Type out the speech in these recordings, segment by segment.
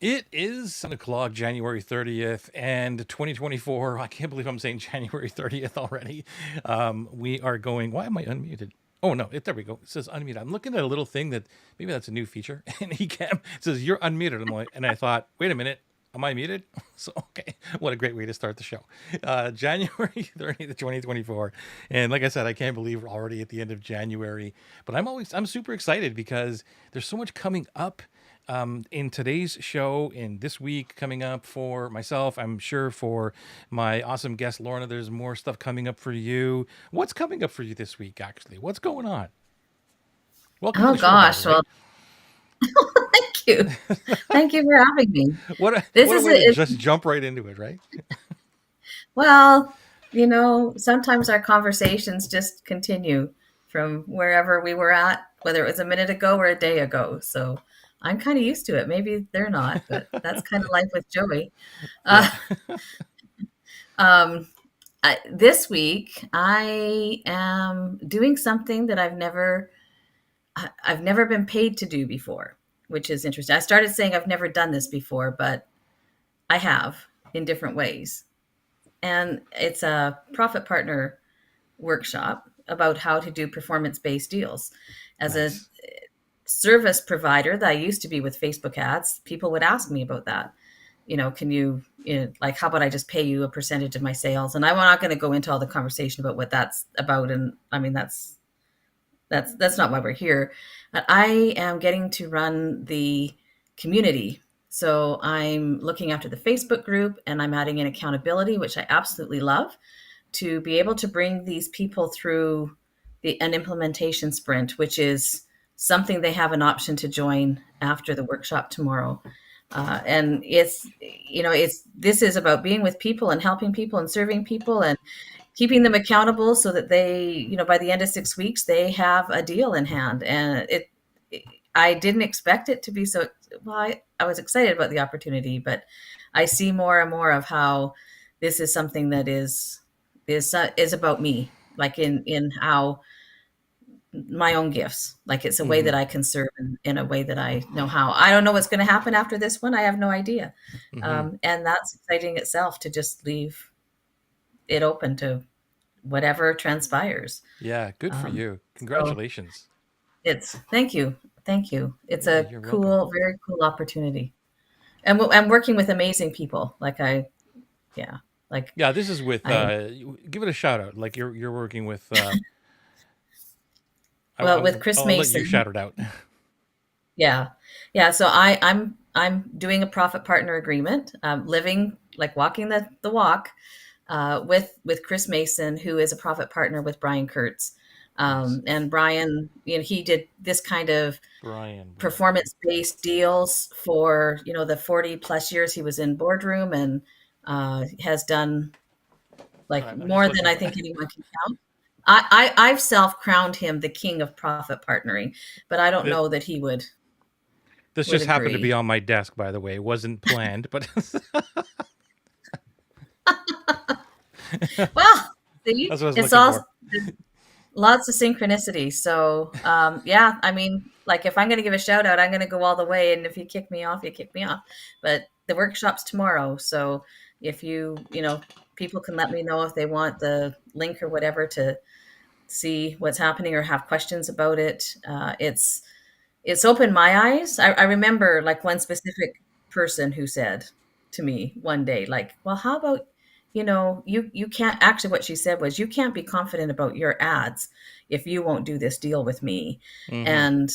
It is 7 o'clock, January 30th, and 2024. I can't believe I'm saying January 30th already. We are going. Why am I unmuted? Oh, no. There we go. It says unmuted. I'm looking at a little thing that maybe that's a new feature. And it says, you're unmuted. And I thought, wait a minute. Am I muted? So, okay. What a great way to start the show. January 30th, 2024. And like I said, I can't believe we're already at the end of January. But I'm super excited because there's so much coming up in today's show, in this week coming up for myself. I'm sure for my awesome guest Lorna, there's more stuff coming up for you. What's coming up for you this week, actually? What's going on? Welcome to Oh the show, by the gosh, way. well, thank you. Thank you for having me. This What a is way to it. just jump right into it, right? Well, sometimes our conversations just continue from wherever we were at, whether it was a minute ago or a day ago. So I'm kind of used to it. Maybe they're not, but that's kind of life with Joey. Yeah. Uh, um, this week, I am doing something that I've never been paid to do before, which is interesting. I started saying I've never done this before, but I have in different ways. And it's a profit partner workshop about how to do performance based deals. As a Nice. service provider that I used to be with Facebook ads, people would ask me about that. Can like, how about I just pay you a percentage of my sales? And I'm not going to go into all the conversation about what that's about. And I mean, that's not why we're here. But I am getting to run the community. So I'm looking after the Facebook group and I'm adding in accountability, which I absolutely love, to be able to bring these people through an implementation sprint, which is something they have an option to join after the workshop tomorrow. And this is about being with people and helping people and serving people and keeping them accountable so that they, by the end of 6 weeks, they have a deal in hand. And I didn't expect it to be so. Well, I was excited about the opportunity, but I see more and more of how this is something that is about me, like in how my own gifts, like it's a way Mm-hmm. that I can serve in a way that I know how. I don't know what's going to happen after this one. I have no idea. Mm-hmm. And that's exciting itself, to just leave it open to whatever transpires. Yeah. Good for Um, you. so Congratulations. thank you. Thank you. It's Yeah. a You're welcome. cool, very cool opportunity. And I'm working with amazing people. Yeah, like Yeah. This is with, I, give it a shout out. Like you're working with, well, with Chris I'll let you Mason. shout it out. Yeah. Yeah. So I'm doing a profit partner agreement, living, like walking the walk, with Chris Mason, who is a profit partner with Brian Kurtz. Nice. And Brian, he did this kind of Brian. performance based deals for, the 40 plus years he was in boardroom, and has done All like right. I'm just more than looking I for. think anyone can count. I've self crowned him the king of profit partnering, but I don't This, know that he this would just happened to be agree. on my desk, by the way. It wasn't planned, but Well, see, that's what I was it's looking all for. lots of synchronicity. So, yeah, I mean, like if I'm going to give a shout out, I'm going to go all the way. And if you kick me off, you kick me off. But the workshop's tomorrow. So if people can let me know if they want the link or whatever to see what's happening or have questions about it. It's opened my eyes. I remember like one specific person who said to me one day, like, well, how about, you can't, actually what she said was, you can't be confident about your ads if you won't do this deal with me. Mm-hmm. And,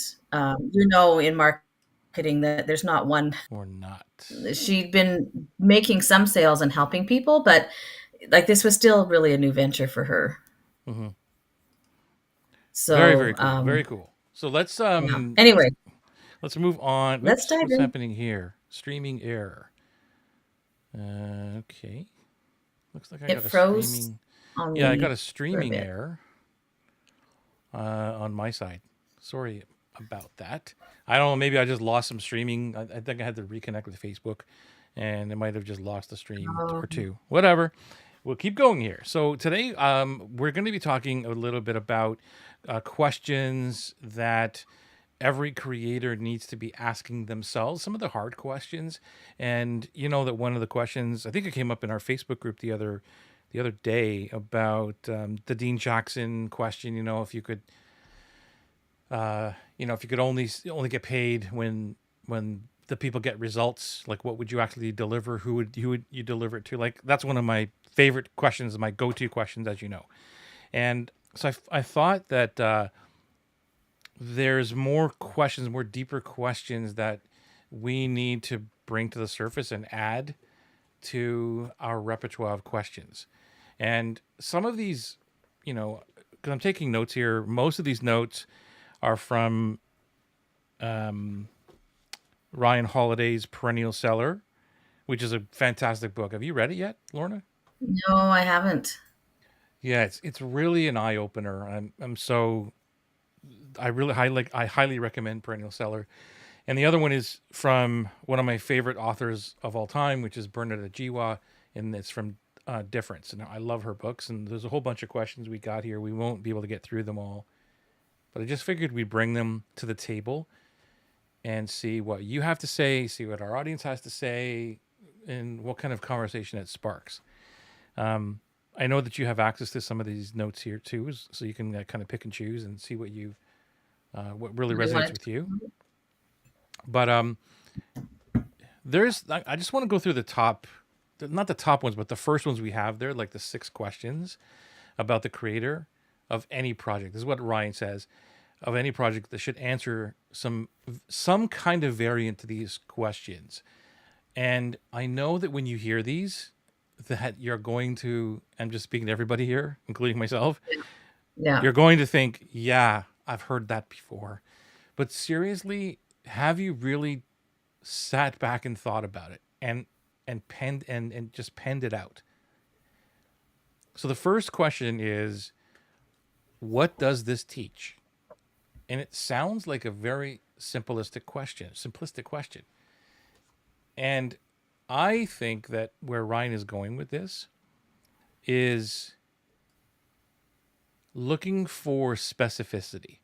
in marketing that there's not one. Or not. She'd been making some sales and helping people, but like this was still really a new venture for her. Mm-hmm. Very, very So, cool. Very cool. So yeah. Anyway, let's move on. let's Oops, dive what's in. happening here? Streaming error. Okay. Looks like I It got a froze streaming. on Yeah, I got me a for a streaming bit. error on my side. Sorry about that. I don't know. Maybe I just lost some streaming. I think I had to reconnect with Facebook, and it might have just lost a stream or Um, two. Whatever. We'll keep going here. So today, we're going to be talking a little bit about questions that every creator needs to be asking themselves some of the hard questions. And you know that one of the questions, I think it came up in our Facebook group the other day about the Dean Jackson question. If you could, if you could only get paid when the people get results, like what would you actually deliver? Who would you deliver it to? Like that's one of my favorite questions, my go-to questions, as you know. And so I thought that there's more questions, more deeper questions that we need to bring to the surface and add to our repertoire of questions. And some of these, because I'm taking notes here, most of these notes are from Ryan Holiday's Perennial Seller, which is a fantastic book. Have you read it yet, Lorna? No, I haven't. Yeah, it's really an eye opener. I'm so I highly recommend Perennial Seller. And the other one is from one of my favorite authors of all time, which is Bernadette Jiwa, and it's from Difference. And I love her books, and there's a whole bunch of questions we got here. We won't be able to get through them all, but I just figured we'd bring them to the table and see what you have to say, see what our audience has to say, and what kind of conversation it sparks. I know that you have access to some of these notes here too, so you can kind of pick and choose and see what really What do you resonates want with you. But I just want to go through the top, not the top ones, but the first ones we have there, like the 6 questions about the creator of any project. This is what Ryan says of any project that should answer some kind of variant to these questions. And I know that when you hear these, that you're going to, I'm just speaking to everybody here, including myself, Yeah. you're going to think, yeah, I've heard that before. But seriously, have you really sat back and thought about it and penned and just penned it out? So the first question is, what does this teach? And it sounds like a very simplistic question. And I think that where Ryan is going with this is looking for specificity,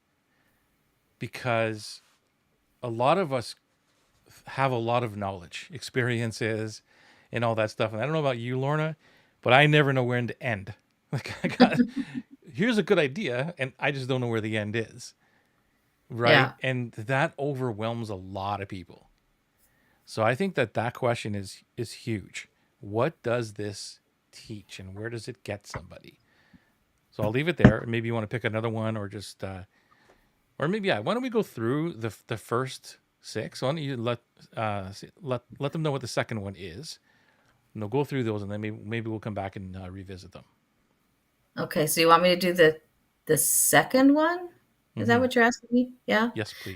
because a lot of us have a lot of knowledge, experiences, and all that stuff. And I don't know about you, Lorna, but I never know when to end. Like here's a good idea, and I just don't know where the end is, right? Yeah. And that overwhelms a lot of people. So I think that question is huge. What does this teach, and where does it get somebody? So I'll leave it there. Maybe you want to pick another one, or just, or maybe yeah. Why don't we go through the first 6? Why don't you let them know what the second one is, and they'll go through those, and then maybe we'll come back and revisit them. Okay. So you want me to do the second one? Is that Mm-hmm. what you're asking me? Yeah. Yes, So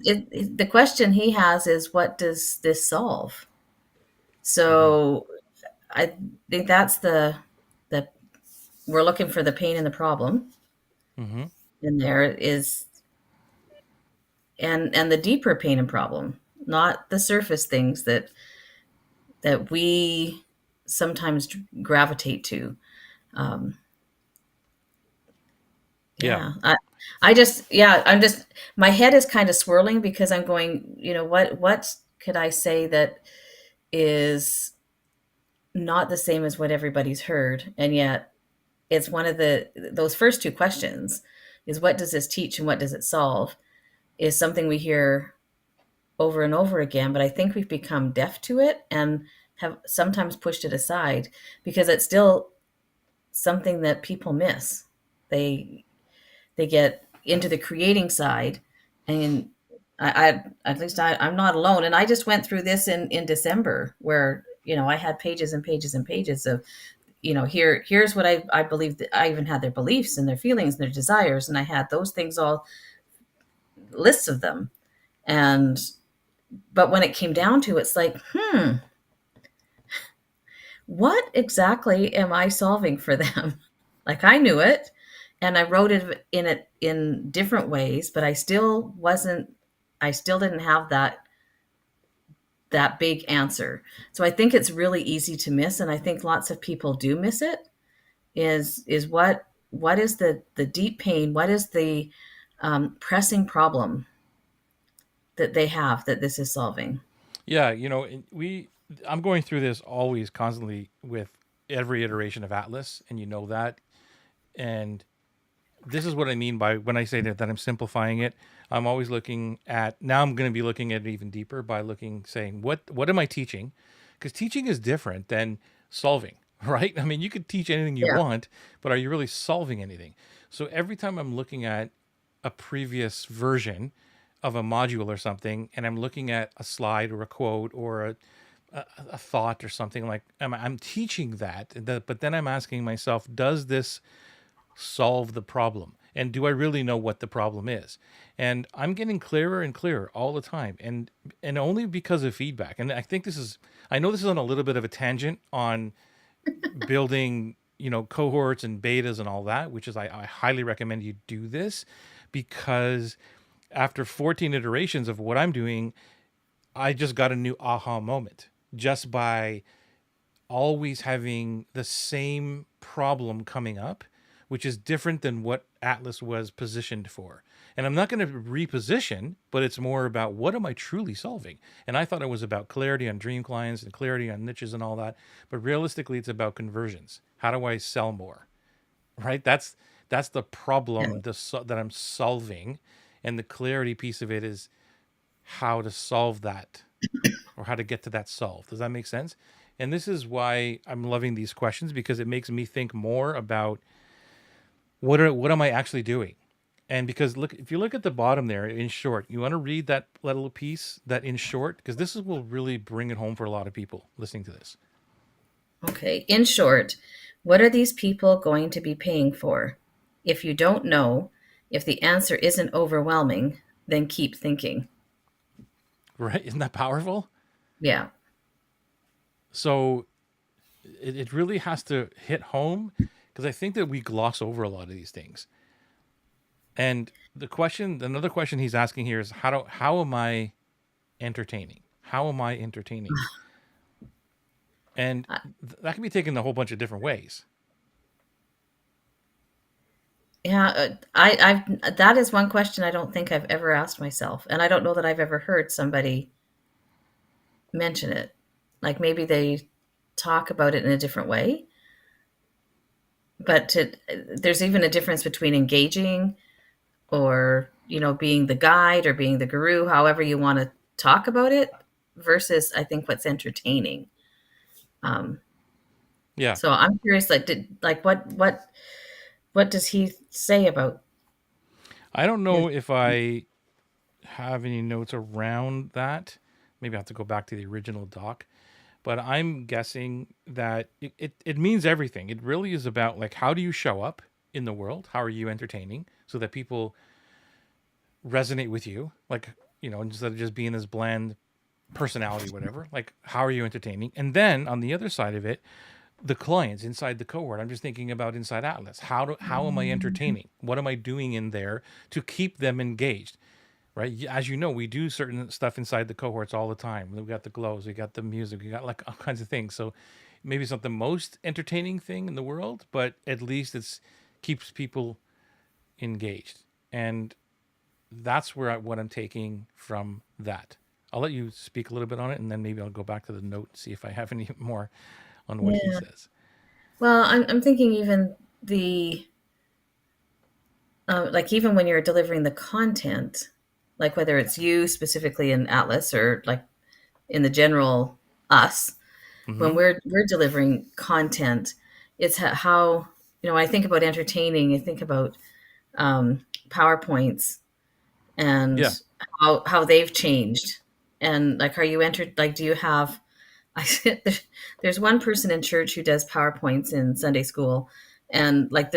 please. the question he has is, what does this solve? Mm-hmm. So I think that's the we're looking for the pain and the problem Mm-hmm. in there is, and the deeper pain and problem, not the surface things that we sometimes gravitate to. Um, Yeah. yeah, I just, yeah, I'm just, my head is kind of swirling because I'm going, what could I say that is not the same as what everybody's heard, and yet it's one of those first 2 questions is, what does this teach and what does it solve, is something we hear over and over again, but I think we've become deaf to it and have sometimes pushed it aside because it's still something that people miss. They get into the creating side, and I at least I'm not alone. And I just went through this in December, where I had pages and pages and pages of, here's what I believe. That I even had their beliefs and their feelings and their desires, and I had those things, all lists of them. And but when it came down to it, it's like, what exactly am I solving for them? Like, I knew it, and I wrote it in different ways, but I still didn't have that big answer. So I think it's really easy to miss, and I think lots of people do miss it. Is what is the deep pain? What is the pressing problem that they have that this is solving? Yeah, I'm going through this always constantly with every iteration of Atlas, and you know that. And this is what I mean by when I say that I'm simplifying it. I'm always looking at, now I'm going to be looking at it even deeper by saying what am I teaching? Because teaching is different than solving, right? I mean, you could teach anything you Yeah. want, but are you really solving anything? So every time I'm looking at a previous version of a module or something, and I'm looking at a slide or a quote or a thought or something, like I'm teaching but then I'm asking myself, does this solve the problem? And do I really know what the problem is? And I'm getting clearer and clearer all the time. And only because of feedback. And I know this is on a little bit of a tangent on building, cohorts and betas and all that, which is I highly recommend you do this, because after 14 iterations of what I'm doing, I just got a new aha moment just by always having the same problem coming up, which is different than what Atlas was positioned for. And I'm not going to reposition, but it's more about what am I truly solving? And I thought it was about clarity on dream clients and clarity on niches and all that. But realistically, it's about conversions. How do I sell more? Right? That's the problem that I'm solving. And the clarity piece of it is how to solve that, or how to get to that solve. Does that make sense? And this is why I'm loving these questions, because it makes me think more about what am I actually doing? And because look, if you look at the bottom there, in short, you want to read that little piece, that in short, because will really bring it home for a lot of people listening to this. Okay. In short, what are these people going to be paying for? If you don't know, if the answer isn't overwhelming, then keep thinking. Right? Isn't that powerful? Yeah. So it really has to hit home, because I think that we gloss over a lot of these things. And another question he's asking here is how am I entertaining? How am I entertaining? And Uh, that can be taken a whole bunch of different ways. yeah, that is one question I don't think I've ever asked myself, and I don't know that I've ever heard somebody mention it. Like maybe they talk about it in a different way, but there's even a difference between engaging or being the guide or being the guru, however you want to talk about it, versus I think what's entertaining. Um, Yeah. so I'm curious, like, what does he say about I don't his? know if I have any notes around that. Maybe I have to go back to the original doc. But I'm guessing that it means everything. It really is about, like, how do you show up in the world? How are you entertaining so that people resonate with you? Like, instead of just being this bland personality, whatever, like, how are you entertaining? And then on the other side of it, the clients inside the cohort. I'm just thinking about inside Atlas. How am I entertaining? What am I doing in there to keep them engaged? Right? As you know, we do certain stuff inside the cohorts all the time. We got the glows, we got the music, we got like all kinds of things. So maybe it's not the most entertaining thing in the world, but at least it's keeps people engaged. And that's what I'm taking from that. I'll let you speak a little bit on it, and then maybe I'll go back to the note and see if I have any more on what he Yeah. says. Well, I'm thinking even the like even when you're delivering the content, like whether it's you specifically in Atlas or like in the general us, when Mm-hmm. we're delivering content, it's how I think about entertaining. I think about PowerPoints and Yeah. how they've changed, and like, are you entered? Like, do you have? There's one person in church who does PowerPoints in Sunday school, and like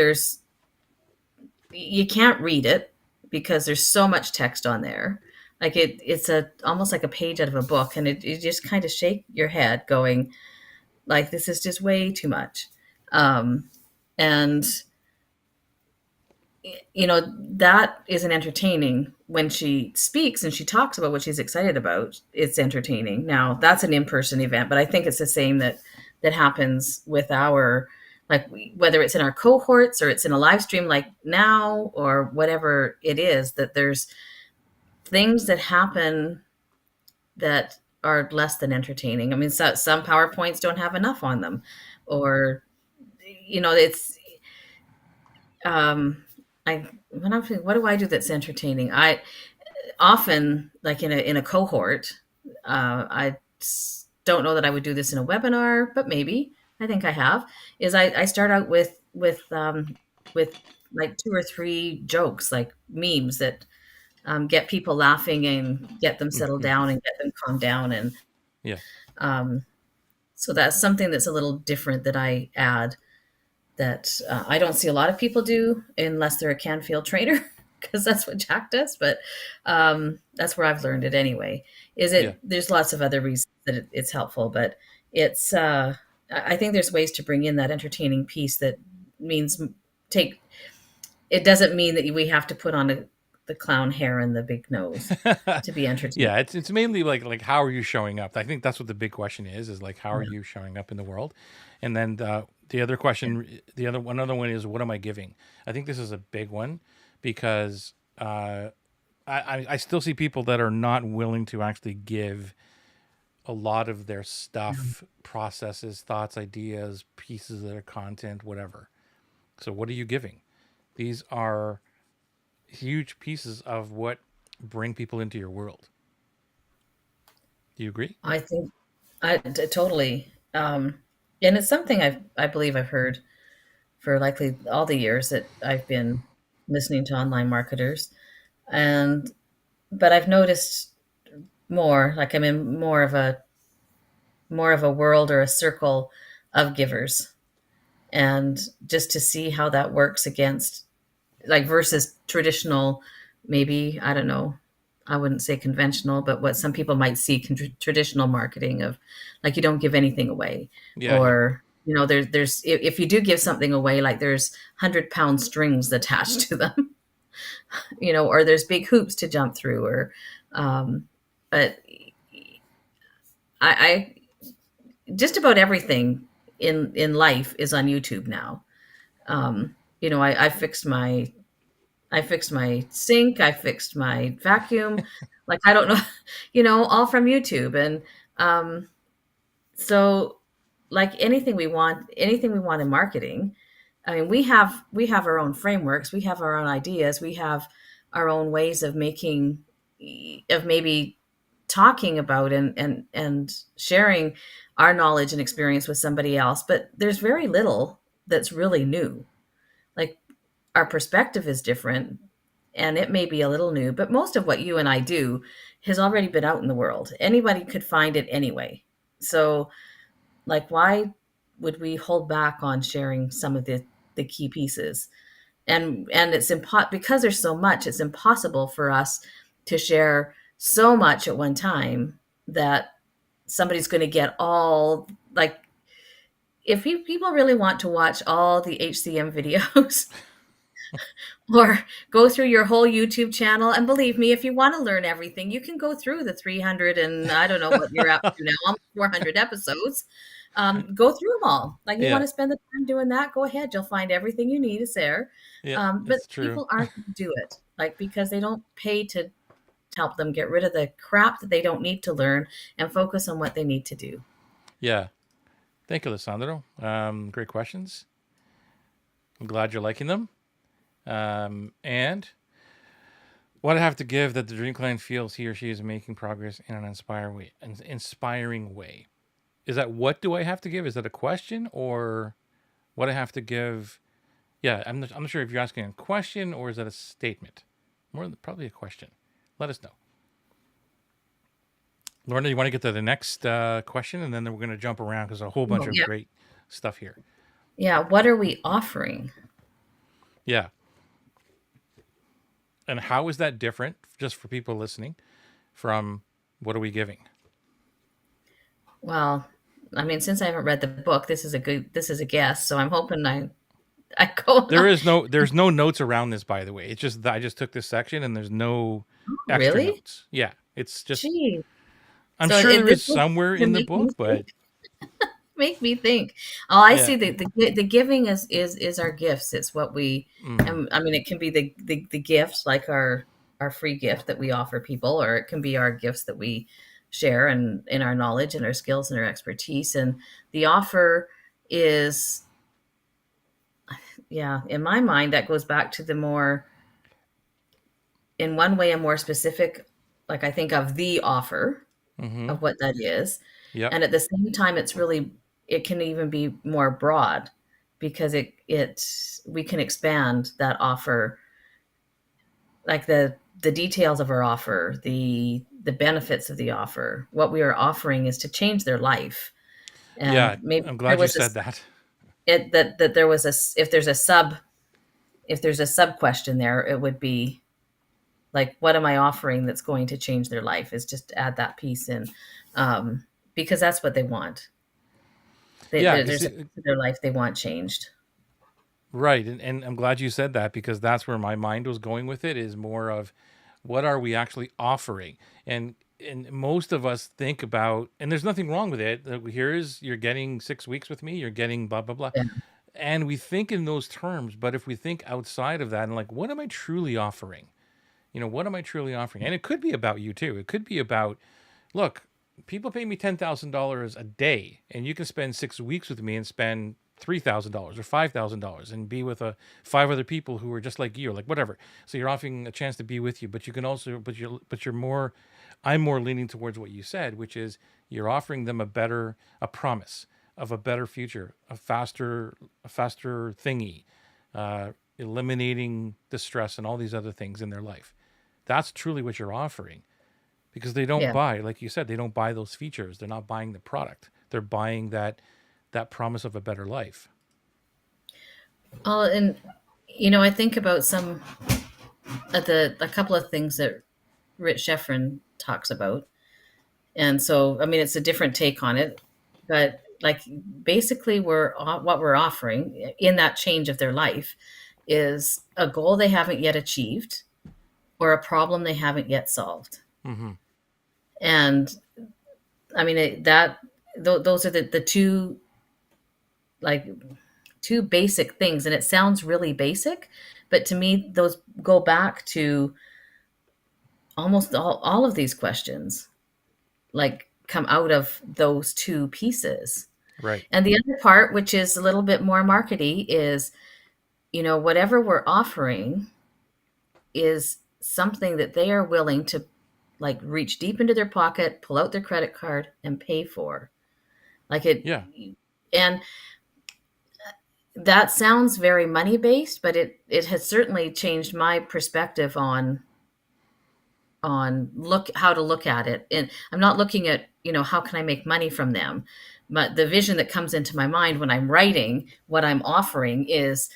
you can't read it because there's so much text on there. Like it's a almost like a page out of a book, and it you just kind of shake your head, going like, this is just way too much. Um, and that isn't entertaining. When she speaks and she talks about what she's excited about, it's entertaining. Now that's an in-person event, but I think it's the same that happens with our, like, whether it's in our cohorts or it's in a live stream like now or whatever it is, that there's things that happen that are less than entertaining. I mean, some PowerPoints don't have enough on them, or it's um, I when I'm thinking, what do I do that's entertaining? I often, like in a cohort, I don't know that I would do this in a webinar, but maybe I think I have. Is I start out with like two or three jokes, like memes that get people laughing and get them settled Hmm. down and get them calmed down, and Yeah. um, so that's something that's a little different that I add that I don't see a lot of people do unless they're a Canfield trainer, because that's what Jack does. But that's where I've learned it anyway. Is Yeah. it? There's lots of other reasons that it's helpful, but it's. I think there's ways to bring in that entertaining piece that means take. It doesn't mean that we have to put on the clown hair and the big nose to be entertaining. Yeah, it's mainly like how are you showing up? I think that's what the big question is like how are you showing up in the world? And then the other question, another one is what am I giving? I think this is a big one because I still see people that are not willing to actually give a lot of their stuff, processes, thoughts, ideas, pieces of their content, whatever. So what are you giving? These are huge pieces of what bring people into your world. Do you agree? I think totally, and it's something I believe I've heard for likely all the years that I've been listening to online marketers. And but I've noticed more, like I'm in more of a world or a circle of givers. And just to see how that works against, like, versus traditional, maybe, I don't know, I wouldn't say conventional, but what some people might see traditional marketing of, like, you don't give anything away, Yeah, yeah. or there's if you do give something away, like there's 100-pound strings attached to them, or there's big hoops to jump through, or um, but I just about everything in life is on YouTube now. I fixed my sink, I fixed my vacuum, like, I don't know, all from YouTube. And um, so, like, anything we want in marketing, I mean, we have our own frameworks, we have our own ideas, we have our own ways of maybe talking about and sharing our knowledge and experience with somebody else. But there's very little that's really new. Like, our perspective is different, and it may be a little new, but most of what you and I do has already been out in the world. Anybody could find it anyway. So, like, why would we hold back on sharing some of the key pieces? And because there's so much, it's impossible for us to share so much at one time that somebody's going to get all, like, if people really want to watch all the HCM videos, or go through your whole YouTube channel. And believe me, if you want to learn everything, you can go through the 300, and I don't know what you're up to now, almost 400 episodes. Go through them all. Like, you want Yeah. to spend the time doing that, go ahead. You'll find everything you need is there. Yeah, But it's true. people aren't going to do it, like, because they don't pay to help them get rid of the crap that they don't need to learn and focus on what they need to do. Yeah. Thank you, Alessandro. Great questions. I'm glad you're liking them. And what I have to give that the dream client feels he or she is making progress in an inspiring way. Is that what do I have to give? Is that a question or what I have to give? Yeah, I'm not sure if you're asking a question or is that a statement. Probably a question. Let us know. Lorna, you want to get to the next question, and then we're going to jump around because a whole bunch Well, of yeah. great stuff here. Yeah. What are we offering? Yeah, and how is that different, just for people listening, from what are we giving? Well, I mean, since I haven't read the book, this is a guess. So I'm hoping I go. There's no notes around this, by the way. It's just that I just took this section, and there's no extra Really? notes. Yeah, it's just Gee. I'm So sure there this is will somewhere to in the book, but make me think. Oh, I yeah. see. The giving is our gifts. It's what we. Hmm. And I mean, it can be the gift, like our. our free gift that we offer people, or it can be our gifts that we share and in our knowledge and our skills and our expertise. And the offer is, yeah, in my mind, that goes back to the more, in one way, a more specific, like I think of the offer Mm-hmm. of what that is. Yep. And at the same time, it's really, it can even be more broad because we can expand that offer, like the details of our offer, the benefits of the offer. What we are offering is to change their life. Yeah. And maybe I'm there glad you was said this, that. that there was a, if there's a sub question there, it would be like, what am I offering that's going to change their life, is just add that piece in. Because that's what they want. Yeah, because There's a piece of their life they want changed. right, and I'm glad you said that because that's where my mind was going with it. Is more of what are we actually offering, and most of us think about, and there's nothing wrong with it. Here's you're getting 6 weeks with me, you're getting blah blah blah, Yeah. and we think in those terms. But if we think outside of that and like, what am I truly offering? What am I truly offering? And it could be about you too. It could be about, look, people pay me $10,000 a day, and you can spend 6 weeks with me and spend $3,000 or $5,000 and be with five other people who are just like you, or like whatever. So you're offering a chance to be with you, but you can also, but you're more, I'm more leaning towards what you said, which is you're offering them a promise of a better future, a faster thingy, eliminating the stress and all these other things in their life. That's truly what you're offering because they don't Yeah. buy, like you said, they don't buy those features. They're not buying the product. They're buying that promise of a better life. And I think about some of a couple of things that Rich Sheffrin talks about. And so, I mean, it's a different take on it, but like basically what we're offering in that change of their life is a goal they haven't yet achieved or a problem they haven't yet solved. Mm-hmm. And I mean, those are the two, like, two basic things. And it sounds really basic, but to me, those go back to almost all of these questions, like, come out of those two pieces. Right. And the other part, which is a little bit more markety, is, whatever we're offering is something that they are willing to, like, reach deep into their pocket, pull out their credit card and pay for. Like it, Yeah. and that sounds very money based, but it has certainly changed my perspective on look how to look at it. And I'm not looking at, how can I make money from them, but the vision that comes into my mind when I'm writing what I'm offering is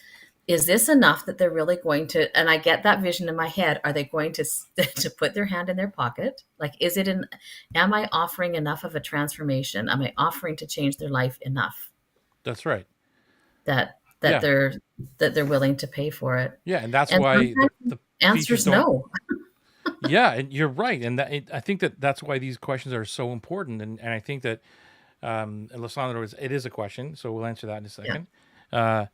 this enough that they're really going to, and I get that vision in my head, are they going to to put their hand in their pocket? Like, am I offering enough of a transformation? Am I offering to change their life enough That's right. that that Yeah. they're that they're willing to pay for it? Yeah. And that's And why the, sometimes the the answer features is don't. no. Yeah. And you're right. And I think that's why these questions are so important. And I think that, Alessandro, it is a question. So we'll answer that in a Yeah. second. Uh,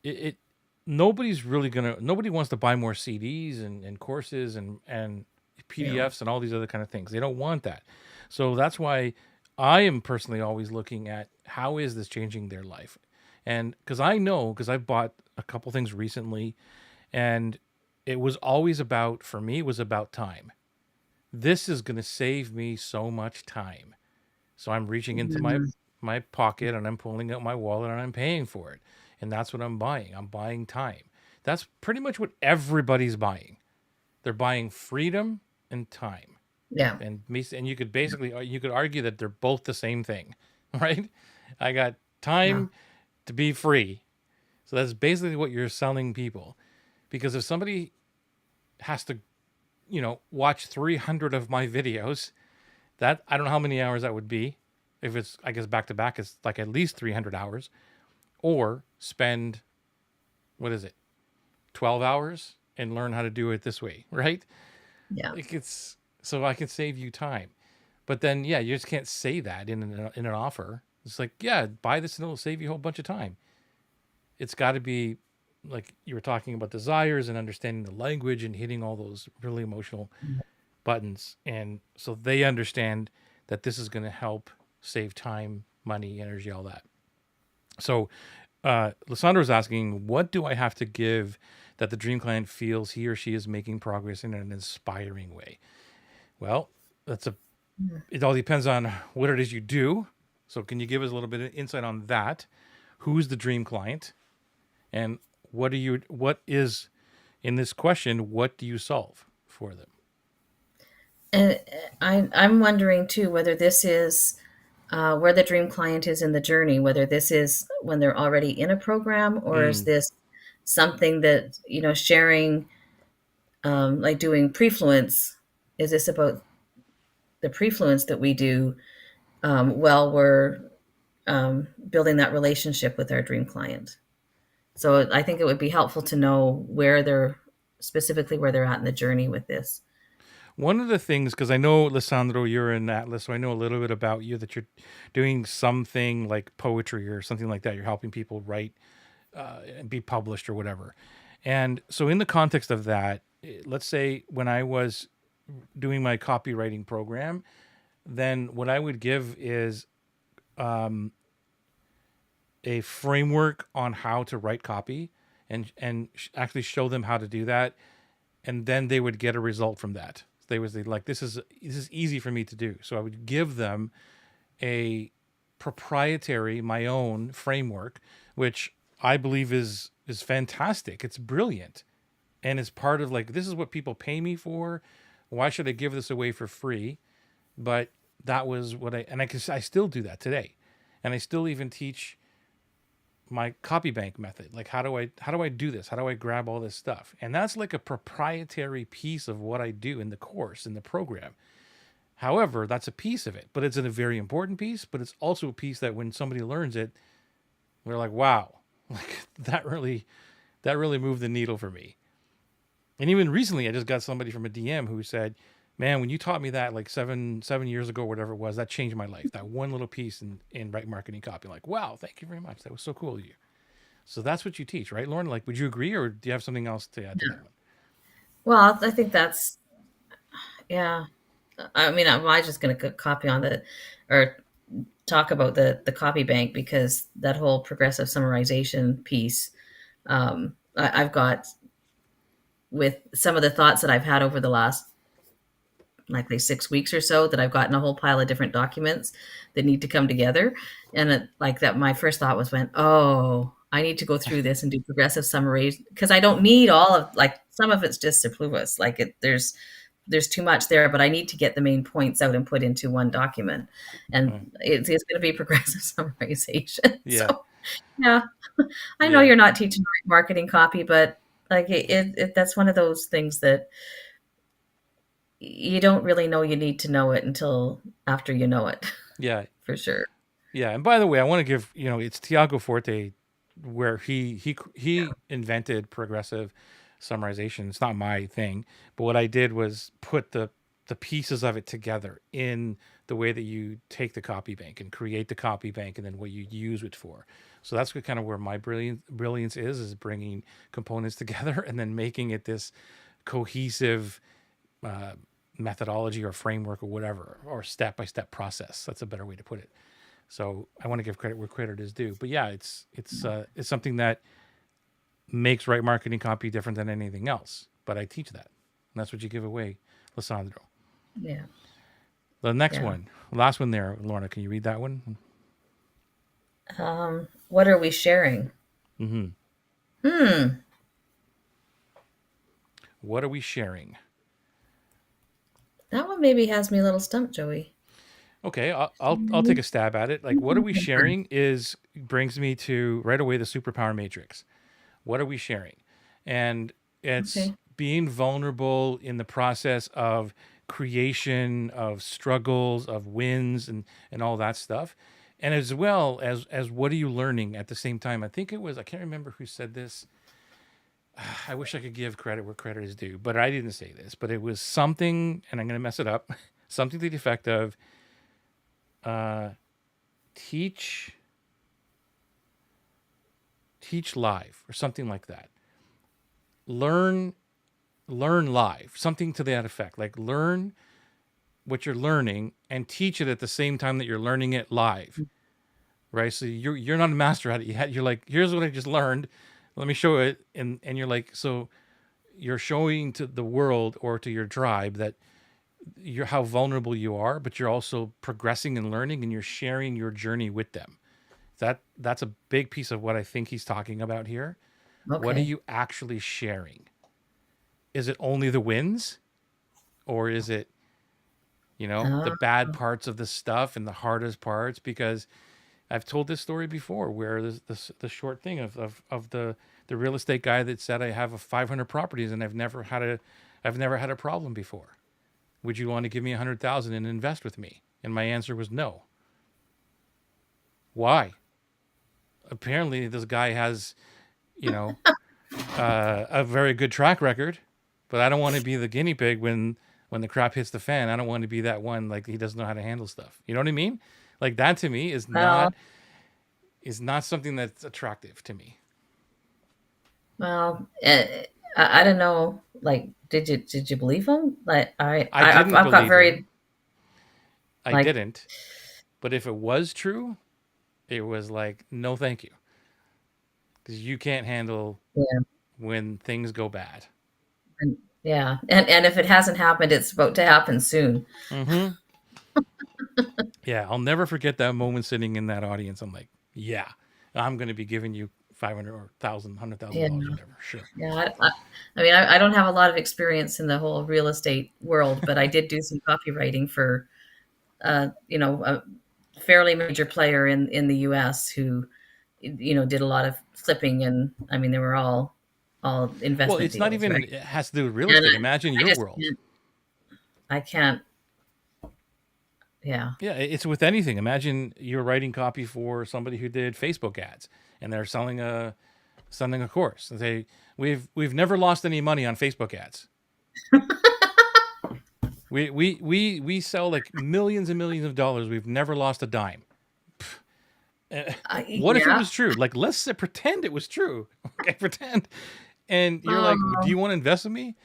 it nobody's really gonna nobody wants to buy more CDs and courses and Yeah. PDFs and all these other kind of things. They don't want that. So that's why I am personally always looking at how is this changing their life. And because I've bought a couple things recently, and it was always about, for me, it was about time. This is going to save me so much time. So I'm reaching into my Mhm. my pocket and I'm pulling out my wallet and I'm paying for it. And that's what I'm buying. I'm buying time. That's pretty much what everybody's buying. They're buying freedom and time. Yeah. And you could basically, you could argue that they're both the same thing, right? I got Yeah. time to be free. So that's basically what you're selling people. Because if somebody has to, watch 300 of my videos, that I don't know how many hours that would be. If it's, I guess, back to back, it's like at least 300 hours, or spend, what is it, 12 hours and learn how to do it this way, right? Yeah. Like, it's so I can save you time. But then, yeah, you just can't say that in an offer. It's like, yeah, buy this and it'll save you a whole bunch of time. It's got to be. like you were talking about desires and understanding the language and hitting all those really emotional buttons. And so they understand that this is going to help save time, money, energy, all that. So Lissandro's asking, what do I have to give that the dream client feels he or she is making progress in an inspiring way? Well, that's a. It all depends on what it is you do. So, can you give us a little bit of insight on that? Who's the dream client, and what do you? What is in this question? What do you solve for them? And I'm wondering too whether this is where the dream client is in the journey, whether this is when they're already in a program, or is Mm, this something that, sharing, like doing prefluence? Is this about the prefluence that we do while we're building that relationship with our dream client? So I think it would be helpful to know where they're specifically where they're at in the journey with this. One of the things, because I know, Lissandro, you're in Atlas, so I know a little bit about you, that you're doing something like poetry or something like that. You're helping people write and be published or whatever. And so, in the context of that, let's say when I was doing my copywriting program, then what I would give is a framework on how to write copy and actually show them how to do that, and then they would get a result from that. They was like, this is easy for me to do. So I would give them a proprietary, my own framework, which I believe is fantastic. It's brilliant, and it's part of, like, this is what people pay me for. Why should I give this away for free? But that was what I still do that today, and I still even teach my copy bank method. Like, how do I do this? How do I grab all this stuff? And that's like a proprietary piece of what I do in the course, in the program. However, that's a piece of it, but it's a very important piece. But it's also a piece that when somebody learns it, we're like, wow, like that really moved the needle for me. And even recently, I just got somebody from a DM who said, "Man, when you taught me that like seven years ago, whatever it was, that changed my life. That one little piece in right marketing copy." I'm like, wow, thank you very much. That was so cool of you. So that's what you teach, right, Lorna? Like, would you agree, or do you have something else to add to that one? Well, I think that's, yeah. I mean, I was just going to copy on the, or talk about the copy bank, because that whole progressive summarization piece, I've got with some of the thoughts that I've had over the last likely 6 weeks or so, that I've gotten a whole pile of different documents that need to come together. And like that, my first thought was, oh, I need to go through this and do progressive summaries, because I don't need all of, like, some of it's just superfluous. Like there's too much there, but I need to get the main points out and put into one document. And Mm. it's going to be progressive summarization. Yeah, So yeah, I know yeah, you're not teaching marketing copy, but like that's one of those things that you don't really know you need to know it until after you know it, yeah, for sure. yeah. And by the way, I want to give, it's Tiago Forte, where he invented progressive summarization. It's not my thing, but what I did was put the pieces of it together in the way that you take the copy bank and create the copy bank, and then what you use it for. So that's kind of where my brilliance is bringing components together and then making it this cohesive methodology or framework or whatever, or step by step process. That's a better way to put it. So I want to give credit where credit is due. But yeah, it's something that makes right marketing copy different than anything else. But I teach that, and that's what you give away, Lissandro. Yeah. The next Yeah. one, last one there, Lorna. Can you read that one? What are we sharing? Mm-hmm. Hmm. What are we sharing? That one maybe has me a little stumped, Joey. Okay, I'll take a stab at it. Like, what are we sharing is brings me to right away the superpower matrix. What are we sharing? And it's Okay. being vulnerable in the process of creation, of struggles, of wins, and all that stuff. And as well as what are you learning at the same time? I think it was, I can't remember who said this. I wish I could give credit where credit is due, but I didn't say this. But it was something, and I'm going to mess it up, something to the effect of uh, teach teach live or something like that. Learn live, something to that effect. Like learn what you're learning and teach it at the same time that you're learning it live, right? So you're not a master at it yet. You're like, here's what I just learned. Let me show it, and you're like, so you're showing to the world or to your tribe that you're how vulnerable you are, but you're also progressing and learning, and you're sharing your journey with them. That's a big piece of what I think he's talking about here. What are Okay. you actually sharing? Is it only the wins, or is it, the Uh, bad parts of the stuff and the hardest parts? Because I've told this story before where there's the short thing of the real estate guy that said I have a 500 properties and I've never had a problem before. Would you want to give me 100,000 and invest with me? And my answer was no. Why? Apparently this guy has, you know, a very good track record, but I don't want to be the guinea pig when the crap hits the fan. I don't want to be that one, like he doesn't know how to handle stuff. You know what I mean? Like that to me well, is not something that's attractive to me. well, I don't know. Like, did you believe him? Like, I didn't I've got believe him. very I like, didn't. But if it was true, it was like no thank you, because you can't handle yeah, when things go bad. yeah, and if it hasn't happened, it's about to happen soon. Mm-hmm. Yeah, I'll never forget that moment sitting in that audience. I'm like, yeah, I'm going to be giving you 500 or 1,000, Yeah, $100,000, whatever. Sure. yeah. I mean, I don't have a lot of experience in the whole real estate world, but I did do some copywriting for, a fairly major player in the U.S. who, did a lot of flipping, and I mean, they were all Well, investment it's not deals, even, right? it has to do with real And estate. Imagine I your just world. I can't, yeah, Yeah, it's with anything. Imagine you're writing copy for somebody who did Facebook ads and they're selling a course. And say, we've never lost any money on Facebook ads. We sell like millions and millions of dollars. We've never lost a dime. What if it yeah. was true? Like, let's pretend it was true. Okay, pretend. And you're like, do Oh, you want to invest in me?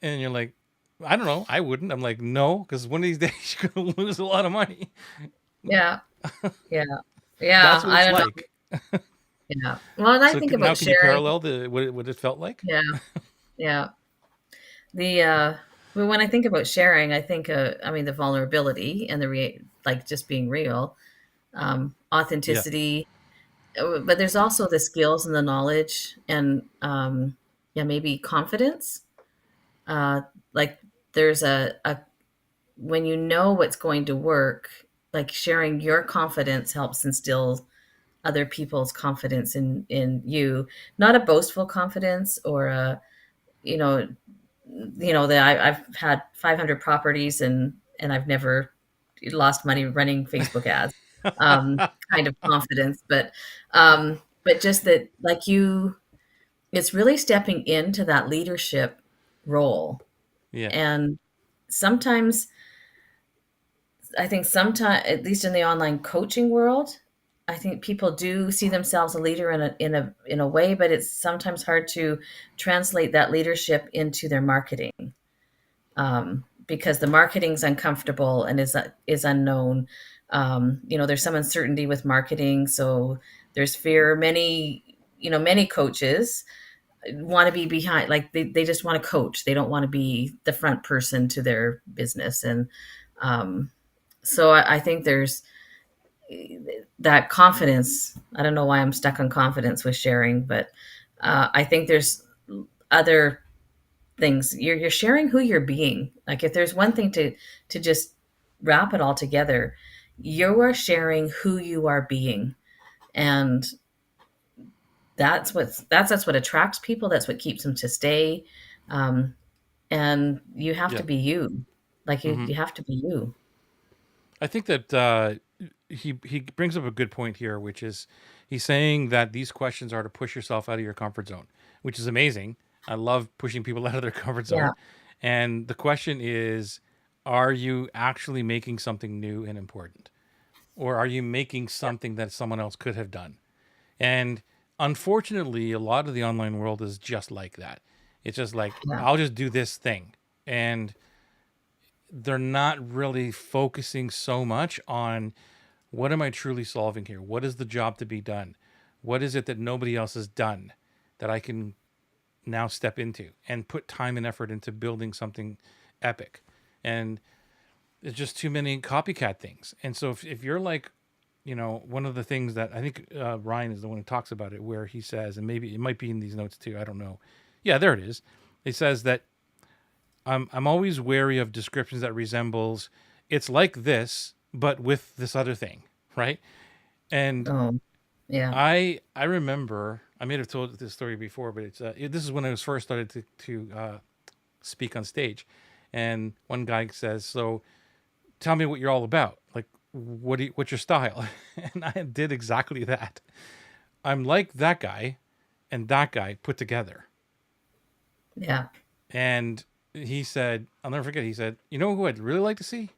And you're like, I don't know. I wouldn't. I'm like, no, because one of these days you're going to lose a lot of money. yeah, yeah, yeah. That's what I it's don't know. like. Yeah. Well, and I So think now about can you sharing. parallel what it felt like? Yeah, yeah. The but when I think about sharing, I think I mean the vulnerability and like just being real, Yeah. authenticity. But there's also the skills and the knowledge and yeah, maybe confidence. Uh, like there's a when you know what's going to work, like sharing your confidence helps instill other people's confidence in you. Not a boastful confidence or a you know that I've had 500 properties and I've never lost money running Facebook ads, kind of confidence, but just that like it's really stepping into that leadership role. Yeah. And sometimes I think sometimes, at least in the online coaching world, I think people do see themselves a leader in a way, but it's sometimes hard to translate that leadership into their marketing, because the marketing's uncomfortable and is unknown. There's some uncertainty with marketing, so there's fear. Many coaches want to be behind, like they just want to coach. They don't want to be the front person to their business, and um, so I think there's that confidence. I don't know why I'm stuck on confidence with sharing, but I think there's other things. You're sharing who you're being. Like if there's one thing to just wrap it all together, you are sharing who you are being, and that's what attracts people. That's what keeps them to stay. Um, and you have Yeah. to be you. Like you, Hmm. you have to be you. I think that he brings up a good point here, which is he's saying that these questions are to push yourself out of your comfort zone, which is amazing. I love pushing people out of their comfort Yeah, zone. And the question is, are you actually making something new and important? Or are you making something that someone else could have done? And unfortunately, a lot of the online world is just like that. It's just like, Yeah. I'll just do this thing. And they're not really focusing so much on what am I truly solving here? What is the job to be done? What is it that nobody else has done that I can now step into and put time and effort into building something epic? And it's just too many copycat things. And so if you're like, one of the things that I think Ryan is the one who talks about it, where he says, and maybe it might be in these notes too, I don't know. Yeah, there it is. He says that I'm always wary of descriptions that resembles it's like this, but with this other thing, right? And Oh, yeah. I remember I may have told this story before, but this is when I was first started to speak on stage, and one guy says, "So tell me what you're all about. Like, what's your style?" And I did exactly that. I'm like that guy and that guy put together. Yeah. And he said, I'll never forget. He said, "You know who I'd really like to see?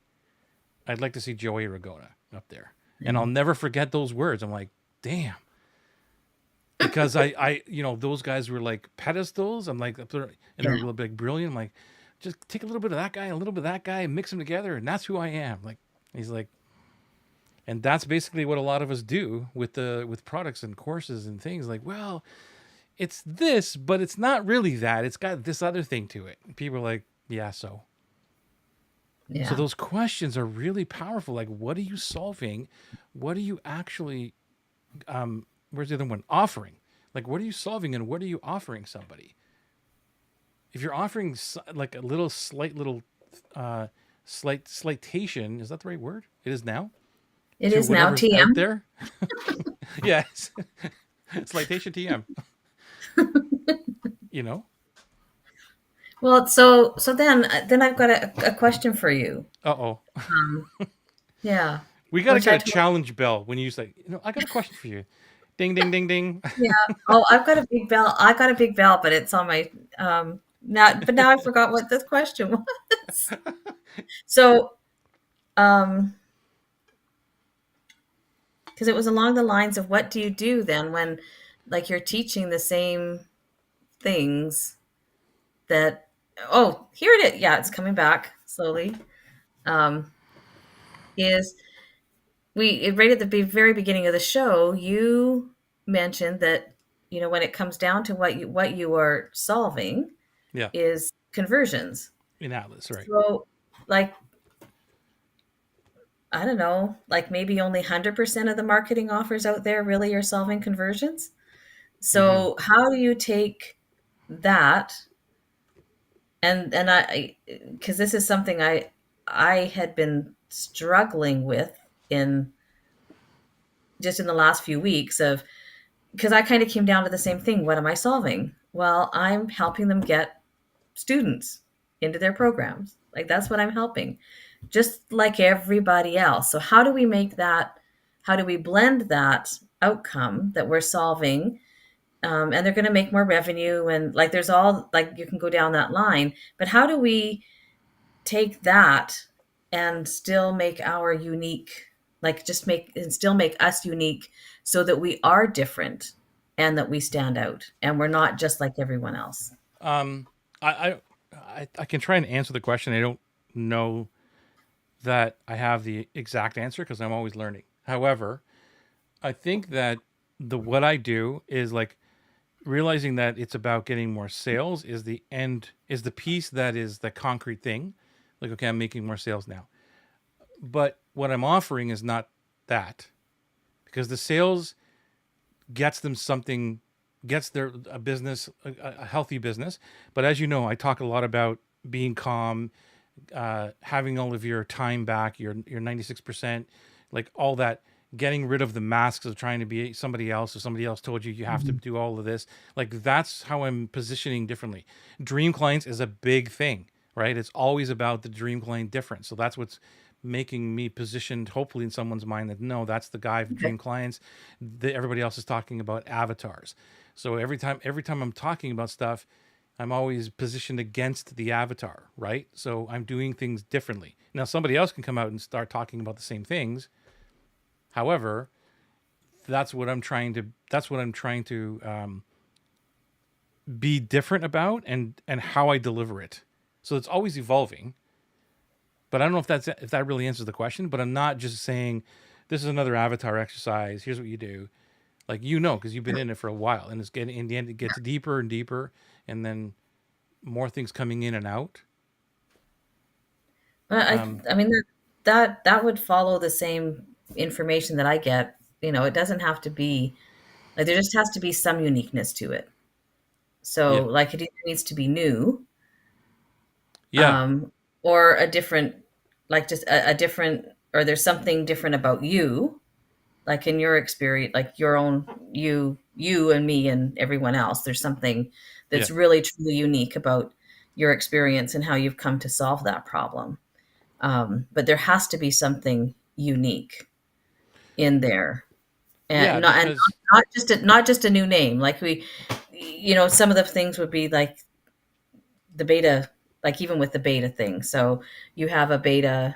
I'd like to see Joey Ragona up there." And Yeah. I'll never forget those words. I'm like, damn. Because those guys were like pedestals. I'm like, and they're Yeah. real big, brilliant. I'm like, just take a little bit of that guy, a little bit of that guy, and mix them together, and that's who I am. Like, he's like, and that's basically what a lot of us do with products and courses and things. Like, well, it's this, but it's not really that. It's got this other thing to it. And people are like, yeah, so. So Yeah. those questions are really powerful. Like, what are you solving? What are you actually? Where's the other one? Offering. Like, what are you solving, and what are you offering somebody? If you're offering like a little slight little slightation, is that the right word? It is now, It to is now whatever's out TM. there. Yes. Slightation TM. you know Well, so then I've got a question for you. Uh-oh. Um, yeah, We got to which get I a told. challenge bell when you say, I got a question for you. Ding ding ding ding. Yeah. Oh, I've got a big bell. I got a big bell, but it's on my now. But now I forgot what this question was. So, um, because it was along the lines of what do you do then when, like, you're teaching the same things that. Oh, here it is. Yeah, it's coming back slowly. Um, is right at the very beginning of the show, you mentioned that when it comes down to what you are solving Yeah, is conversions. in Atlas, right? So, like, I don't know, like maybe only 100% of the marketing offers out there really are solving conversions. Mm-hmm. So, how do you take that and I because this is something I had been struggling with in just in the last few weeks of because I kind of came down to the same thing. What am I solving? Well, I'm helping them get students into their programs. Like that's what I'm helping, just like everybody else. So, how do we make that? How do we blend that outcome that we're solving? And they're going to make more revenue. And like, there's all like you can go down that line. But how do we take that and still make our unique, like just make and still make us unique so that we are different and that we stand out and we're not just like everyone else. Um, I can try and answer the question. I don't know that I have the exact answer because I'm always learning. However, I think that the what I do is like realizing that it's about getting more sales is the end, is the piece that is the concrete thing. Like, okay, I'm making more sales now. But what I'm offering is not that, because the sales gets them something, gets their a business, a healthy business. But as you know, I talk a lot about being calm, having all of your time back, your 96%, like all that, getting rid of the masks of trying to be somebody else. If somebody else told you have to Mhm. do all of this, like that's how I'm positioning differently. Dream clients is a big thing, right? It's always about the dream client difference. So that's what's making me positioned, hopefully in someone's mind, that no, that's the guy for Okay. dream clients. Everybody else is talking about avatars. So every time I'm talking about stuff, I'm always positioned against the avatar, right? So I'm doing things differently. Now somebody else can come out and start talking about the same things. However, that's what I'm trying to. That's what I'm trying to be different about, and how I deliver it. So it's always evolving. But I don't know if that really answers the question. But I'm not just saying this is another avatar exercise. Here's what you do. Like because you've been in it for a while, and it's getting in the end it gets deeper and deeper, and then more things coming in and out. Um, I mean that would follow the same information that I get. It doesn't have to be like there just has to be some uniqueness to it. So yeah, like it either needs to be new, yeah, um, or a different, like just a different, or there's something different about you, like in your experience, like your own you and me and everyone else. There's something yeah, that's really truly unique about your experience and how you've come to solve that problem. But there has to be something unique in there, yeah. and Because not just a new name. Like some of the things would be like the beta, like even with the beta thing. So you have a beta,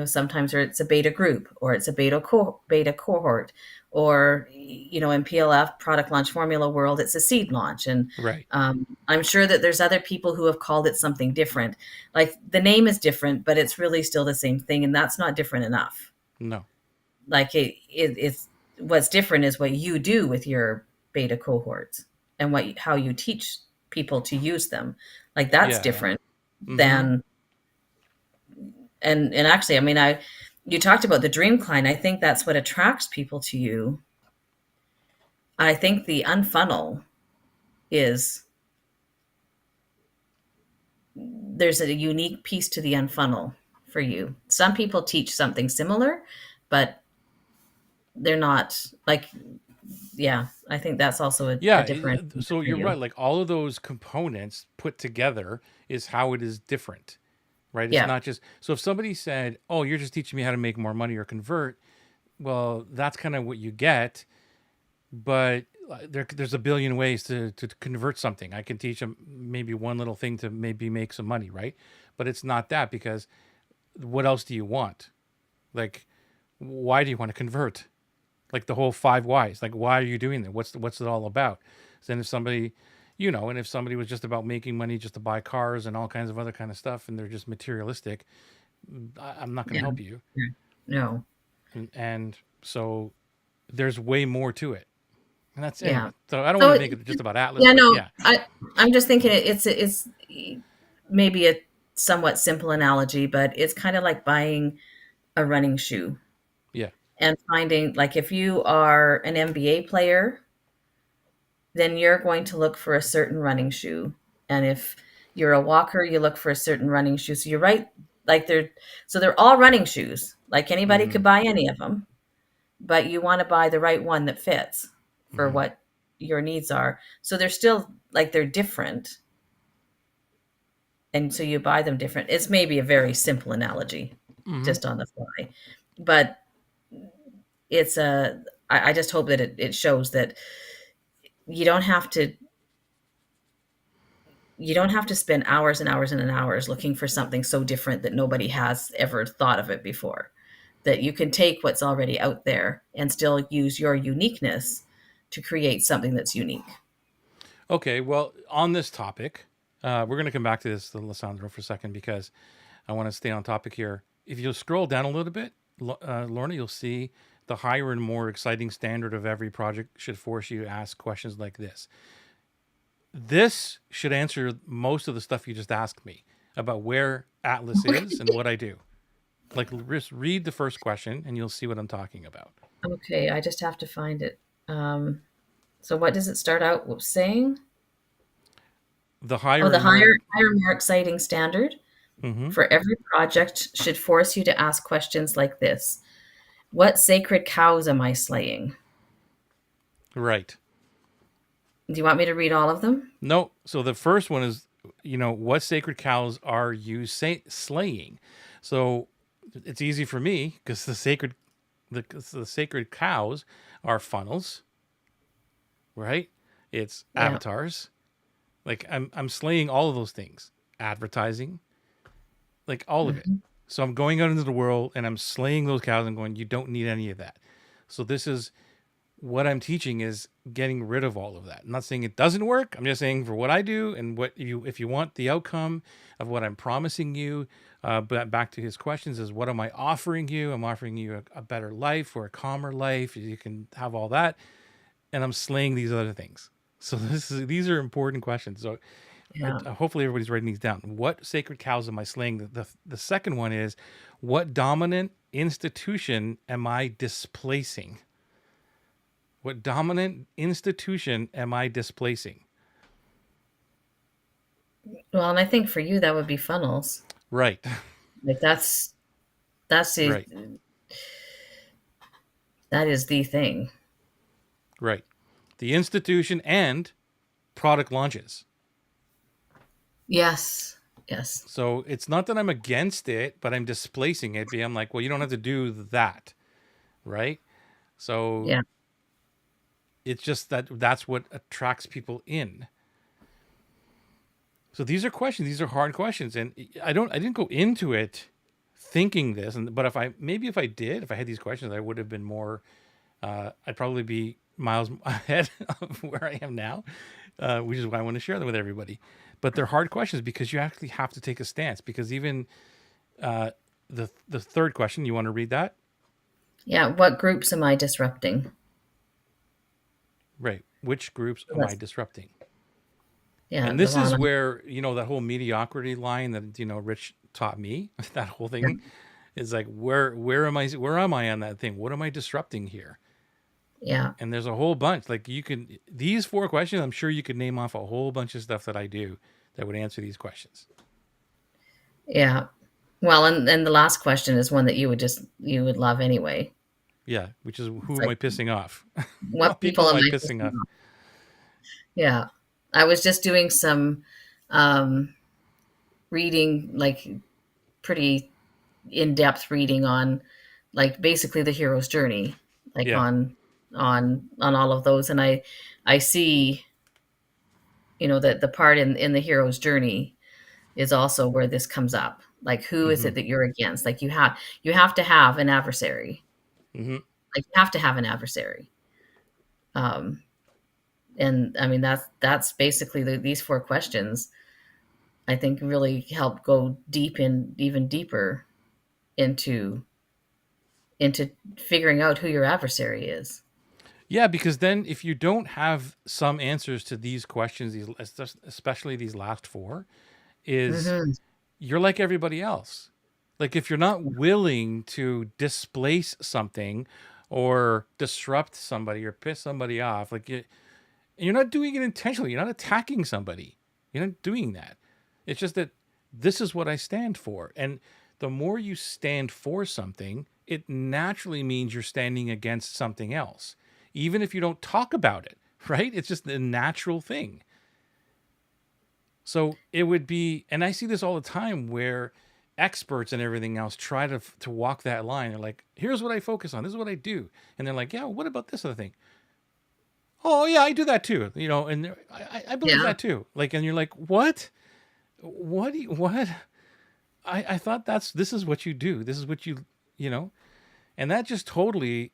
sometimes or it's a beta group or it's a beta cohort, or in PLF product launch formula world, it's a seed launch. And right, I'm sure that there's other people who have called it something different. Like the name is different, but it's really still the same thing, and that's not different enough. no, Like it's what's different is what you do with your beta cohorts and how you teach people to use them. Like that's yeah, yeah. different Mm-hmm. than. And actually, I mean, you talked about the dream client. I think that's what attracts people to you. I think the unfunnel is there's a unique piece to the unfunnel for you. Some people teach something similar, but they're not like, yeah, I think that's also a Yeah, differentiator so for you're you. right. Like all of those components put together is how it is different, right? It's Yeah. not just so if somebody said, "Oh, you're just teaching me how to make more money or convert," well, that's kind of what you get. But there's a billion ways to convert something. I can teach them maybe one little thing to maybe make some money, right? But it's not that because what else do you want? Like, why do you want to convert? Like the whole five whys. Like, why are you doing that? What's it all about? So then if somebody, and if somebody was just about making money just to buy cars and all kinds of other kind of stuff, and they're just materialistic, I'm not going to Yeah. help you. Yeah. No. And so there's way more to it. And that's Yeah. anyway. So I don't want So to make it just about Atlas, yeah, but no, yeah, I'm just thinking it's maybe a somewhat simple analogy, but it's kind of like buying a running shoe yeah, and finding, like, if you are an NBA player, then you're going to look for a certain running shoe. And if you're a walker, you look for a certain running shoe. So you're right, like they're all running shoes. Like anybody mm-hmm, could buy any of them, but you want to buy the right one that fits for mm-hmm, what your needs are. So they're still like they're different, and so you buy them different. It's maybe a very simple analogy, mm-hmm. just on the fly, but it's a. I just hope that it shows that you don't have to you don't have to spend hours and hours and hours looking for something so different that nobody has ever thought of it before. That you can take what's already out there and still use your uniqueness to create something that's unique. Okay. Well, on this topic, we're going to come back to this, Lissandro, for a second because I want to stay on topic here. If you'll scroll down a little bit, Lorna, you'll see the higher and more exciting standard of every project should force you to ask questions like this. This should answer most of the stuff you just asked me about where Atlas is and what I do. Like, just read the first question and you'll see what I'm talking about. Okay, I just have to find it. Um, so what does it start out with saying? The Oh, higher the and more. higher, more exciting standard Mm-hmm. for every project should force you to ask questions like this. What sacred cows am I slaying? Right. Do you want me to read all of them? No. So the first one is, what sacred cows are you slaying? So it's easy for me because the sacred cows are funnels, right? It's Yeah. avatars. Like I'm slaying all of those things. Advertising, like all of it. Mhm. So I'm going out into the world and I'm slaying those cows and going, you don't need any of that. So this is what I'm teaching is getting rid of all of that. I'm not saying it doesn't work. I'm just saying for what I do and what you, if you want the outcome of what I'm promising you, but back to his questions is what am I offering you? I'm offering you a better life or a calmer life. You can have all that, and I'm slaying these other things. So these are important questions. So Yeah. hopefully everybody's writing these down. What sacred cows am I slaying? The second one is what dominant institution am I displacing? What dominant institution am I displacing? Well, and I think for you that would be funnels. Right, Like that's the right, that is the thing. right. The institution and product launches. Yes. Yes. So it's not that I'm against it, but I'm displacing it. I'm like, well, you don't have to do that, right? So Yeah. it's just that that's what attracts people in. So these are questions. These are hard questions, and I didn't go into it thinking this. And but if I did, if I had these questions, I would have been more. I'd probably be miles ahead of where I am now, which is why I want to share them with everybody. But they're hard questions because you actually have to take a stance. Because even the third question, you want to read that, Yeah. What groups am I disrupting? right? Which groups So am I that's disrupting? yeah, And the this is Lorna. where that whole mediocrity line that Rich taught me. That whole thing is like where am I on that thing? What am I disrupting here? Yeah. And there's a whole bunch. Like you can these four questions, I'm sure you could name off a whole bunch of stuff that I do that would answer these questions. Yeah. Well, and the last question is one that you would love anyway. Yeah, which is It's who am like I pissing off? what What people people am am I I pissing thinking off? of? Yeah. I was just doing some um reading, like pretty in-depth reading on like basically the hero's journey, like Yeah. on all of those, and I see, that the part in the hero's journey is also where this comes up. Like, who is Mm-hmm. it that you're against? Like, you have to have an adversary. Mm-hmm. Like, you have to have an adversary. Um, and I mean that's basically these four questions. I think really help go deep in even deeper into into figuring out who your adversary is. Yeah, because then if you don't have some answers to these questions, these especially these last four, is Hmm. you're like everybody else. Like if you're not willing to displace something or disrupt somebody or piss somebody off, you're not doing it intentionally. You're not attacking somebody. You're not doing that. It's just that this is what I stand for. And the more you stand for something, it naturally means you're standing against something else, even if you don't talk about it, right? It's just a natural thing. So it would be, and I see this all the time where experts and everything else try to walk that line. They're like, "Here's what I focus on. This is what I do," and they're like, "Yeah, what about this other thing? Oh, yeah, I do that too." And I believe Yeah. that too. Like, and you're like, "What? What? I thought this is what you do. This is what you know," and that just totally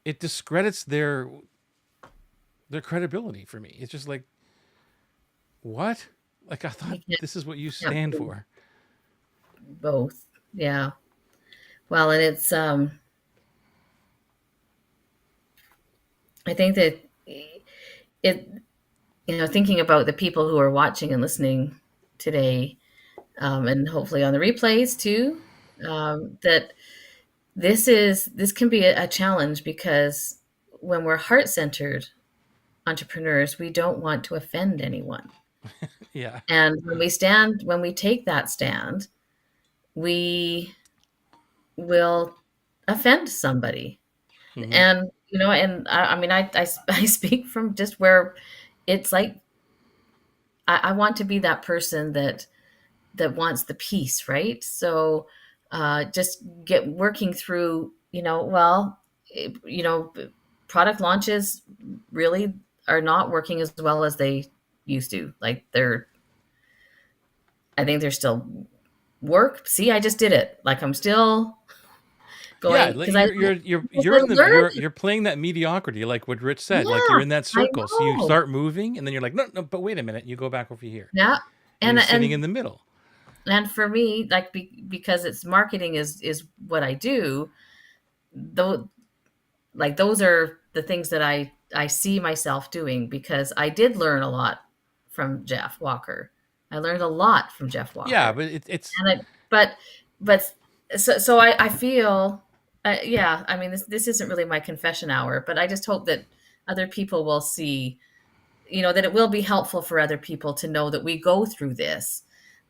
it discredits their credibility for me. It's just like, what? Like I thought You can't, this is what you can't stand do for. both. Yeah. Well, and it's I think that it thinking about the people who are watching and listening today, and hopefully on the replays too, that this can be a challenge because when we're heart centered entrepreneurs, we don't want to offend anyone. Yeah. And when we take that stand, we will offend somebody. Hmm. And, I mean, I speak from just where it's like, I want to be that person that wants the peace, right? So, just get working through, product launches really are not working as well as they used to. Like I think they're still work. See, I just did it. Like I'm still Yeah, going like because I because I learned. you're playing that mediocrity, like what Rich said. Like Yeah, you're in that I circle. So you know. start moving, and then you're like, no, no, but wait a minute. You go back over here, Yeah, and and you're sitting and in the middle. and for me, like because it's marketing is what I do. Though, like those are the things that I see myself doing because I did learn a lot from Jeff Walker. I learned a lot from Jeff Yeah, Walker, but it's and but so I feel yeah. I mean, this isn't really my confession hour, but I just hope that other people will see, that it will be helpful for other people to know that we go through this,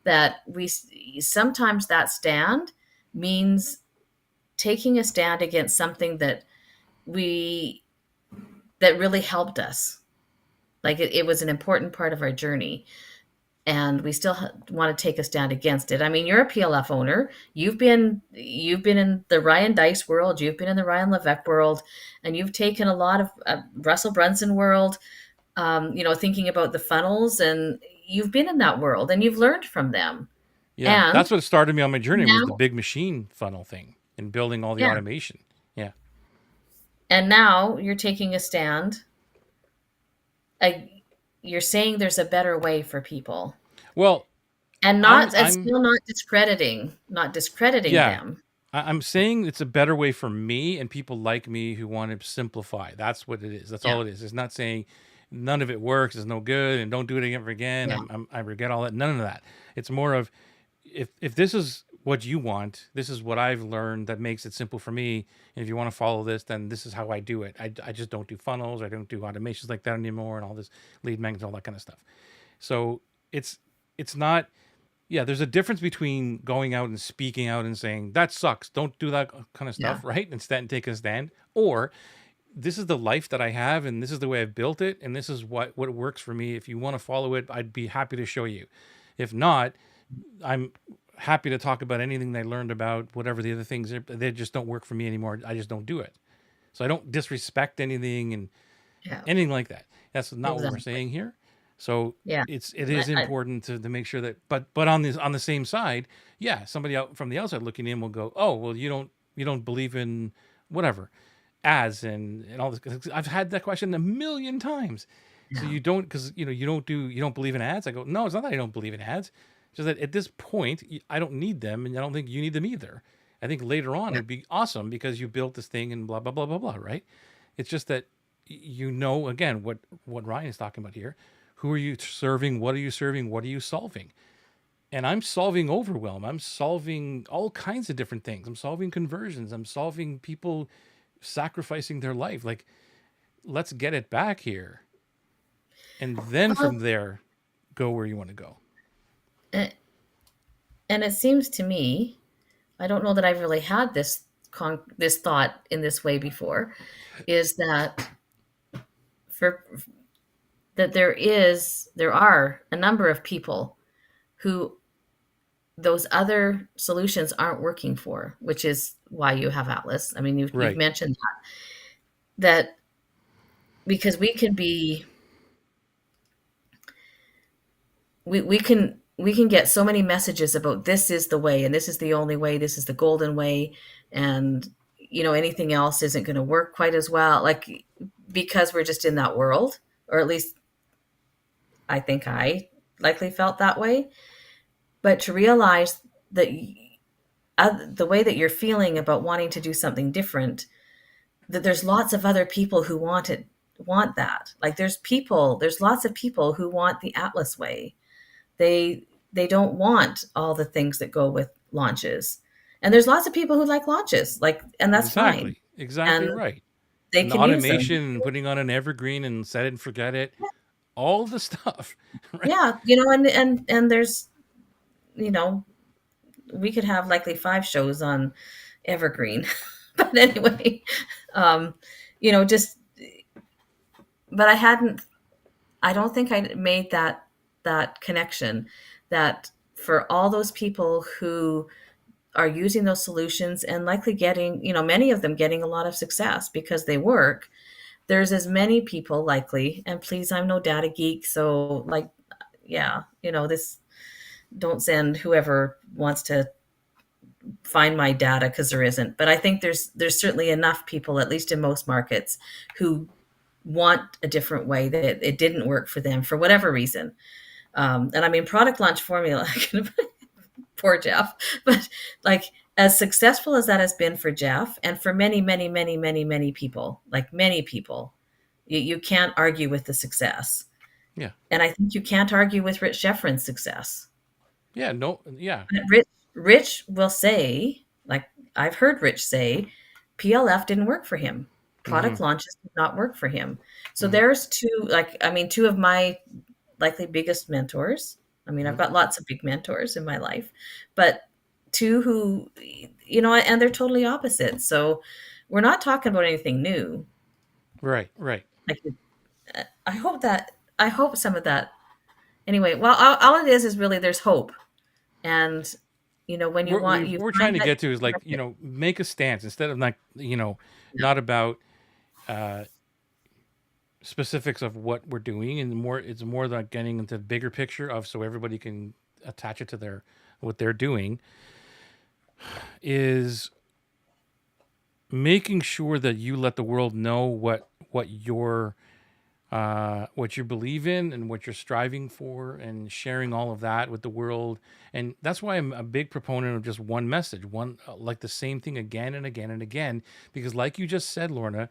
that we sometimes that stand means taking a stand against something we that really helped us. Like it was an important part of our journey, and we still want to take a stand against it. I mean, you're a PLF owner. You've been in the Ryan Dice world. You've been in the Ryan Levesque world, and you've taken a lot of Russell Brunson world. Thinking about the funnels, and you've been in that world, and you've learned from them. yeah. And That's what started me on my journey was the now, big machine funnel thing and building all the yeah, automation. Yeah. and now you're taking a stand. You're saying there's a better way for people, Well, and I'm not and I'm still not discrediting yeah. them. I'm saying it's a better way for me and people like me who want to simplify. That's what it is. That's Yeah, all it is. It's not saying none of it works, it's no good, and don't do it ever again. yeah, I regret all that. None of that. It's more of if this is what you want, this is what I've learned that makes it simple for me. And if you want to follow this, then this is how I do it. I just don't do funnels. I don't do automations like that anymore, and all this lead magnets, all that kind of stuff. So it's it's not yeah, there's a difference between going out and speaking out and saying that sucks, don't do that kind of yeah, stuff, right? Instead, take a stand, or this is the life that I have, and this is the way I've built it, and this is what works for me. If you want to follow it, I'd be happy to show you. If not, I'm happy to talk about anything they learned about whatever the other things are. They just don't work for me anymore. I just don't do it. So I don't disrespect anything and yeah. anything like that. That's not what we're Exactly. saying here. So Yeah. it is important to make sure that but on the same side, yeah, somebody out from the outside looking in will go, oh well, you don't believe in whatever ads and all this. 'Cause I've had that question a million times. So Yeah. you don't because you don't believe in ads. I go, no, it's not that I don't believe in ads. It's just that at this point I don't need them, and I don't think you need them either. I think later on Yeah. it'd be awesome because you built this thing and blah blah blah blah blah. Right? It's just that again what Ryan is talking about here. Who are you serving? What are you serving? What are you solving? And I'm solving overwhelm. I'm solving all kinds of different things. I'm solving conversions. I'm solving people sacrificing their life. Like, let's get it back here. And then Well, from there, go where you want to go. a- and it seems to me, I don't know that I've really had this thought in this way before, is that for that there are a number of people who those other solutions aren't working for, which is why you have Atlas. I mean, you've Right. mentioned that because we can get so many messages about this is the way, and this is the only way, this is the golden way, and anything else isn't going to work quite as well, like because we're just in that world, or at least I think I likely felt that way. But to realize that the way that you're feeling about wanting to do something different, that there's lots of other people who want that. Like there's lots of people who want the Atlas way. They don't want all the things that go with launches. And there's lots of people who like launches, like, and that's fine. Exactly. Exactly And right. they And the can use them. automation and putting on an evergreen and set it and forget it, all the stuff, right? Yeah, and there's, you know, we could have likely 5 shows on Evergreen. But anyway, um, just but I don't think I made that connection, that for all those people who are using those solutions and likely getting, many of them getting a lot of success because they work, there's as many people likely, and please, I'm no data geek, so like, yeah, this, don't send whoever wants to find my data because there isn't. But I think there's certainly enough people, at least in most markets, who want a different way, that it didn't work for them for whatever reason. And I mean, product launch formula, poor Jeff, but like, as successful as that has been for Jeff and for many, many, many, many, many people, like many people, you can't argue with the success. Yeah. And I think you can't argue with Rich Sheffrin's success. Yeah. No. Yeah. But Rich will say, like I've heard Rich say, PLF didn't work for him. Mm-hmm. Product launches did not work for him. So Mm-hmm. there's two, like, I mean, two of my likely biggest mentors. I mean, I've Mm-hmm. got lots of big mentors in my life, but two who, and they're totally opposite. So we're not talking about anything new. Right. Right. Like, I hope some of that. Anyway, well, all it is really there's hope, and when you want, What you we're trying find to that. get to is like, make a stance instead of like, not about uh, specifics of what we're doing, and more, it's more like getting into the bigger picture of, so everybody can attach it to their, what they're doing, is making sure that you let the world know what you believe in and what you're striving for, and sharing all of that with the world. And that's why I'm a big proponent of just one message, one, like the same thing again and again and again, because like you just said, Lorna,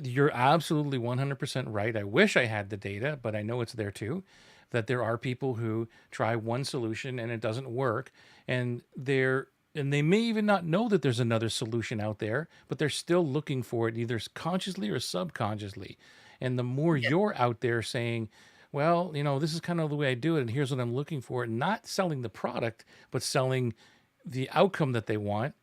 you're absolutely 100% right. I wish I had the data, but I know it's there too, that there are people who try one solution and it doesn't work, and they may even not know that there's another solution out there, but they're still looking for it, either consciously or subconsciously. And the more Yeah, you're out there saying, well, this is kind of the way I do it, and here's what I'm looking for, and not selling the product, but selling the outcome that they want,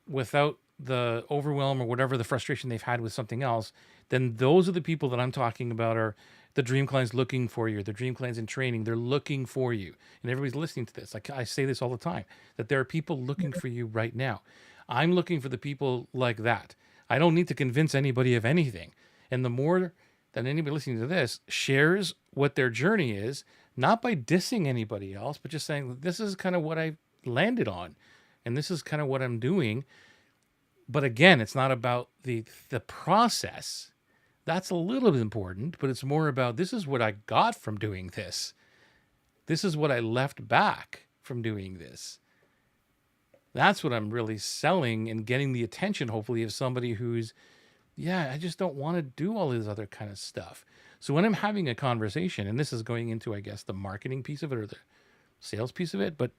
without the overwhelm or whatever the frustration they've had with something else, then those are the people that I'm talking about, are the dream clients looking for you, the dream clients in training. They're looking for you. And everybody's listening to this. Like I say this all the time, that there are people looking for you right now. I'm looking for the people like that. I don't need to convince anybody of anything. And the more that anybody listening to this shares what their journey is, not by dissing anybody else, but just saying, this is kind of what I landed on, and this is kind of what I'm doing. But again, it's not about the process. That's a little bit important, but it's more about, this is what I got from doing this. This is what I left back from doing this. That's what I'm really selling, and getting the attention, hopefully, of somebody who's, yeah, I just don't want to do all this other kind of stuff. So when I'm having a conversation, and this is going into, I guess, the marketing piece of it or the sales piece of it, but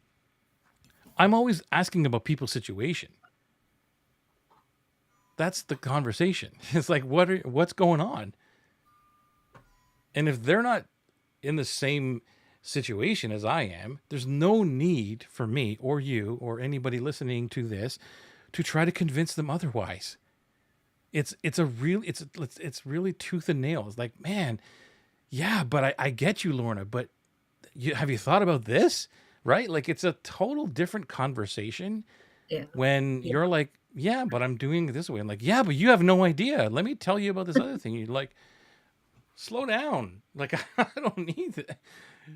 I'm always asking about people's situation. That's the conversation. It's like, what's going on? And if they're not in the same situation as I am, there's no need for me or you or anybody listening to this to try to convince them otherwise. It's really tooth and nail. It's like, man, yeah, but I get you, Lorna, but have you thought about this? Right? Like, it's a total different conversation yeah, when yeah. you're like, yeah, but I'm doing it this way. I'm like, yeah, but you have no idea. Let me tell you about this other thing. You're like, slow down. Like, I don't need that.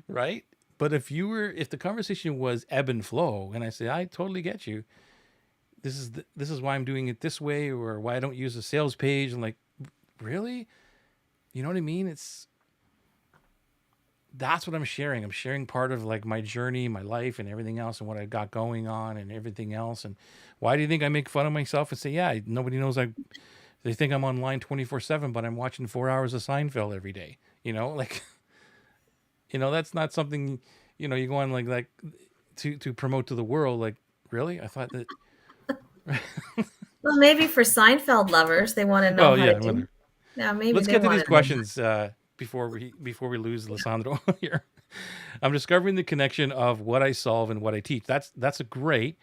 Right. But if the conversation was ebb and flow, and I say, I totally get you. This is why I'm doing it this way, or why I don't use a sales page. And like, really? You know what I mean? That's what I'm sharing. I'm sharing part of like my journey, my life, and everything else, and what I got going on, and everything else. And why do you think I make fun of myself and say, yeah, nobody knows they think I'm online 24/7, but I'm watching 4 hours of Seinfeld every day. Like, that's not something, you go on like to promote to the world. Like, really? I thought that. Well, maybe for Seinfeld lovers, they want to know Well, how to yeah, do. whether. Yeah, maybe Let's they get to want these to know questions before we lose Lissandro here. I'm discovering the connection of what I solve and what I teach. That's a great.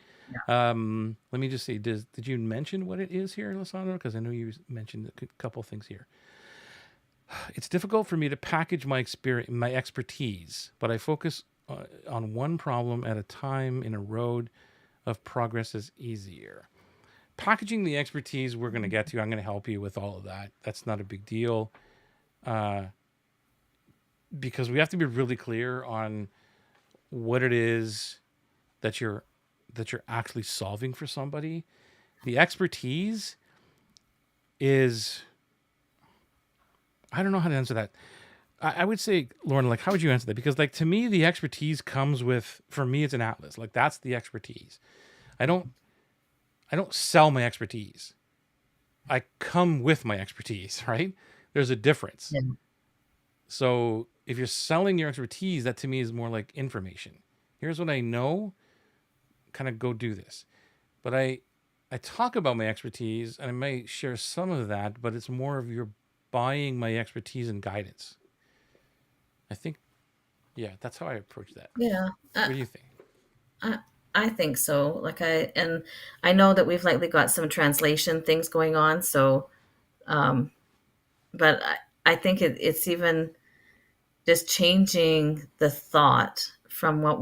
that. Let me just see. Did you mention what it is here, Lissandro? Because I know you mentioned a couple things here. It's difficult for me to package my experience, my expertise, but I focus on one problem at a time. In a road of progress is easier. Packaging the expertise, we're going to get to. I'm going to help you with all of that. That's not a big deal, uh, because we have to be really clear on what it is that you're that you're actually solving for somebody. The expertise is, I don't know how to answer that. I would say, Lorna, like, how would you answer that? Because, like, to me, the expertise comes with, for me, it's an atlas. Like, that's the expertise. I don't, I don't sell my expertise. I come with my expertise, right? There's a difference. Yeah. So if you're selling your expertise, that to me is more like information. Here's what I know, kind of go do this. But I talk about my expertise and I might share some of that, but it's more of you're buying my expertise and guidance. I think, yeah, that's how I approach that. Yeah. What do you think? I, I think so. And I know that we've lately got some translation things going on. So, um, but I think it's even just changing the thought from what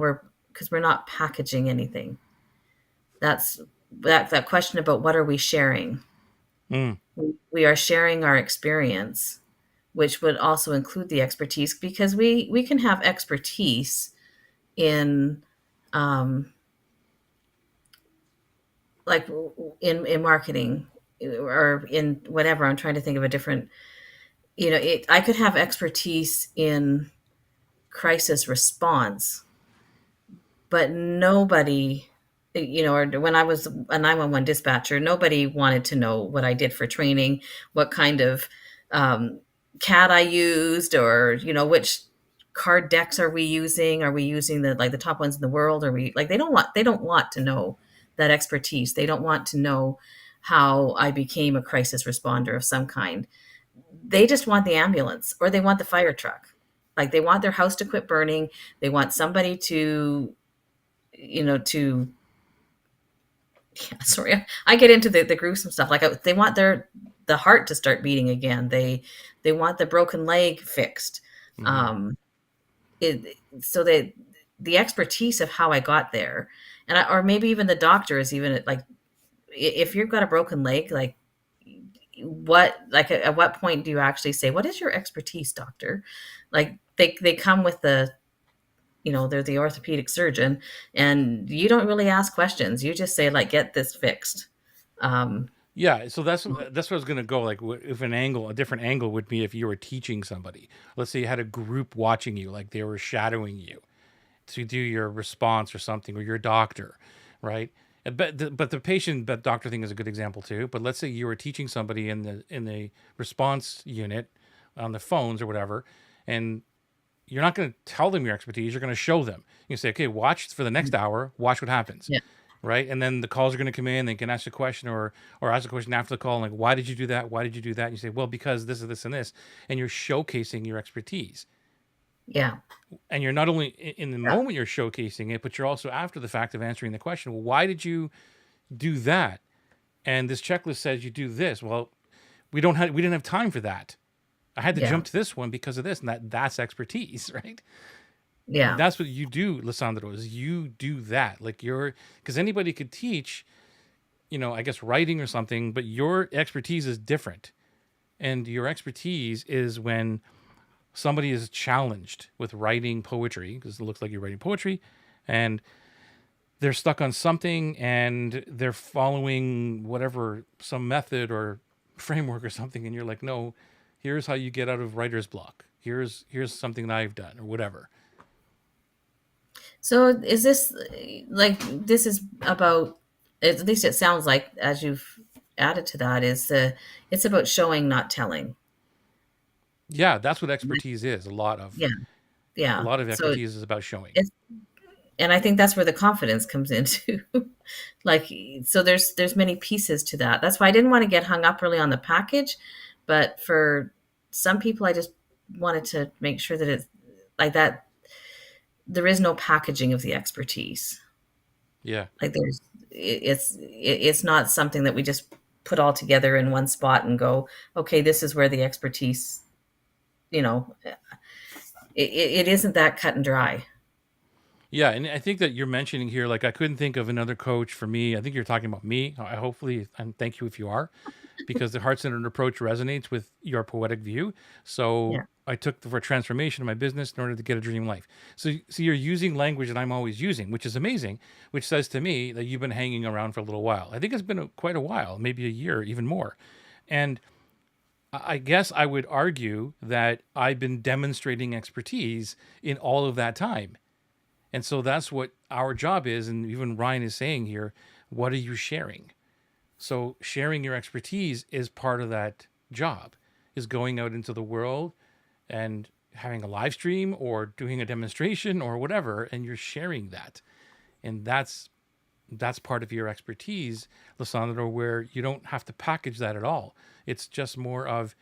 because we're not packaging anything. That's that question about what are we sharing? Mm, We are sharing our experience, which would also include the expertise because we can have expertise in um, like in marketing or in whatever. I'm trying to think of a different, I could have expertise in crisis response, but nobody, or when I was a 911 dispatcher, nobody wanted to know what I did for training, what kind of um, cat I used, or which card decks are we using? Are we using the top ones in the world? Are we like they don't want to know that expertise. They don't want to know how I became a crisis responder of some kind. They just want the ambulance or they want the fire truck. Like they want their house to quit burning. They want somebody to to yeah, sorry, I get into the gruesome stuff. Like they want the heart to start beating again. They want the broken leg fixed. mm-hmm. Um, so they the expertise of how I got there, or maybe even the doctor is even like if you've got a broken leg, like at what point do you actually say what is your expertise, doctor? Like they come with they're the orthopedic surgeon and you don't really ask questions, you just say like get this fixed. um Yeah, so that's what I was gonna go. Like, if a different angle would be if you were teaching somebody. Let's say you had a group watching you, like they were shadowing you to do your response or something, or your doctor, right? But the patient, but doctor thing is a good example too. But let's say you were teaching somebody in the response unit on the phones or whatever, and you're not going to tell them your expertise. You're going to show them. You say, okay, watch for the next hour. Watch what happens, yeah, right? And then the calls are going to come in. They can ask a question or ask a question after the call, like, why did you do that? Why did you do that? And you say, well, because this is this and this, and you're showcasing your expertise. yeah, And you're not only in the yeah, moment you're showcasing it, but you're also after the fact of answering the question. Well, why did you do that? And this checklist says you do this. Well, we didn't have time for that. I had to yeah, jump to this one because of this, and that's expertise, right? And yeah, that's what you do, Lissandro, is you do that. Like because anybody could teach, I guess writing or something, but your expertise is different. And your expertise is when somebody is challenged with writing poetry, because it looks like you're writing poetry, and they're stuck on something and they're following whatever, some method or framework or something, and you're like, no, here's how you get out of writer's block. Here's something that I've done or whatever. so is this like this is about, at least it sounds like as you've added to that, is it's about showing, not telling. Yeah, that's what expertise is. Yeah, A yeah, lot of so expertise is about showing. it's and I think that's where the confidence comes into. Like, so there's many pieces to that. That's why I didn't want to get hung up really on the package, but for some people I just wanted to make sure that it's like that there is no packaging of the expertise. Yeah. Like it's not something that we just put all together in one spot and go, okay, this is where the expertise, you know, it isn't that cut and dry. Yeah, and I think that you're mentioning here, like I couldn't think of another coach for me. I think you're talking about me. I hopefully, and thank you if you are, because the heart centered approach resonates with your poetic view. So Yeah. I took for transformation in my business in order to get a dream life. So you're using language that I'm always using, which is amazing, which says to me that you've been hanging around for a little while. I think it's been quite a while, maybe a year, even more. And I guess I would argue that I've been demonstrating expertise in all of that time. And so that's what our job is. And even Ryan is saying here, what are you sharing? So sharing your expertise is part of that job, is going out into the world and having a live stream or doing a demonstration or whatever, and you're sharing that. And that's part of your expertise, Lissandro, where you don't have to package that at all. It's just more of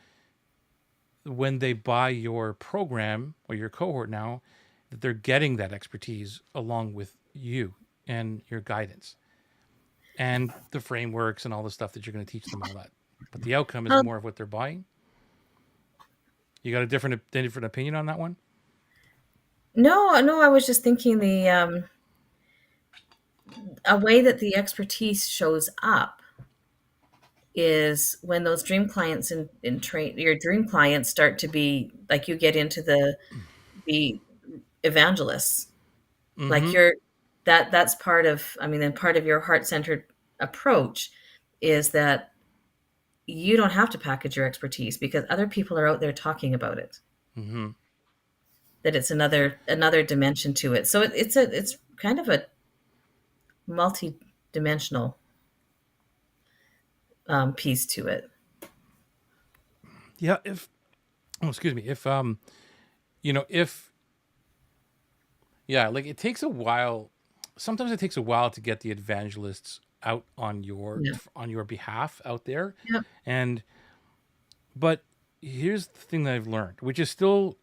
when they buy your program or your cohort now, that they're getting that expertise along with you and your guidance and the frameworks and all the stuff that you're going to teach them, all that. But the outcome is Well, more of what they're buying. You got a different opinion on that one? no, no, I was just thinking the a way that the expertise shows up is when those dream clients in train your dream clients start to be like you get into the evangelists. Like Mm-hmm. you're that's part of I mean, then part of your heart-centered approach is that you don't have to package your expertise because other people are out there talking about it. Mm-hmm. That it's another dimension to it. So it's kind of a multi-dimensional piece to it. Yeah. If oh, excuse me, if if yeah, like it takes a while. Sometimes it takes a while to get the evangelists out Yeah. on your behalf out there, Yeah. and but here's the thing that I've learned, which is still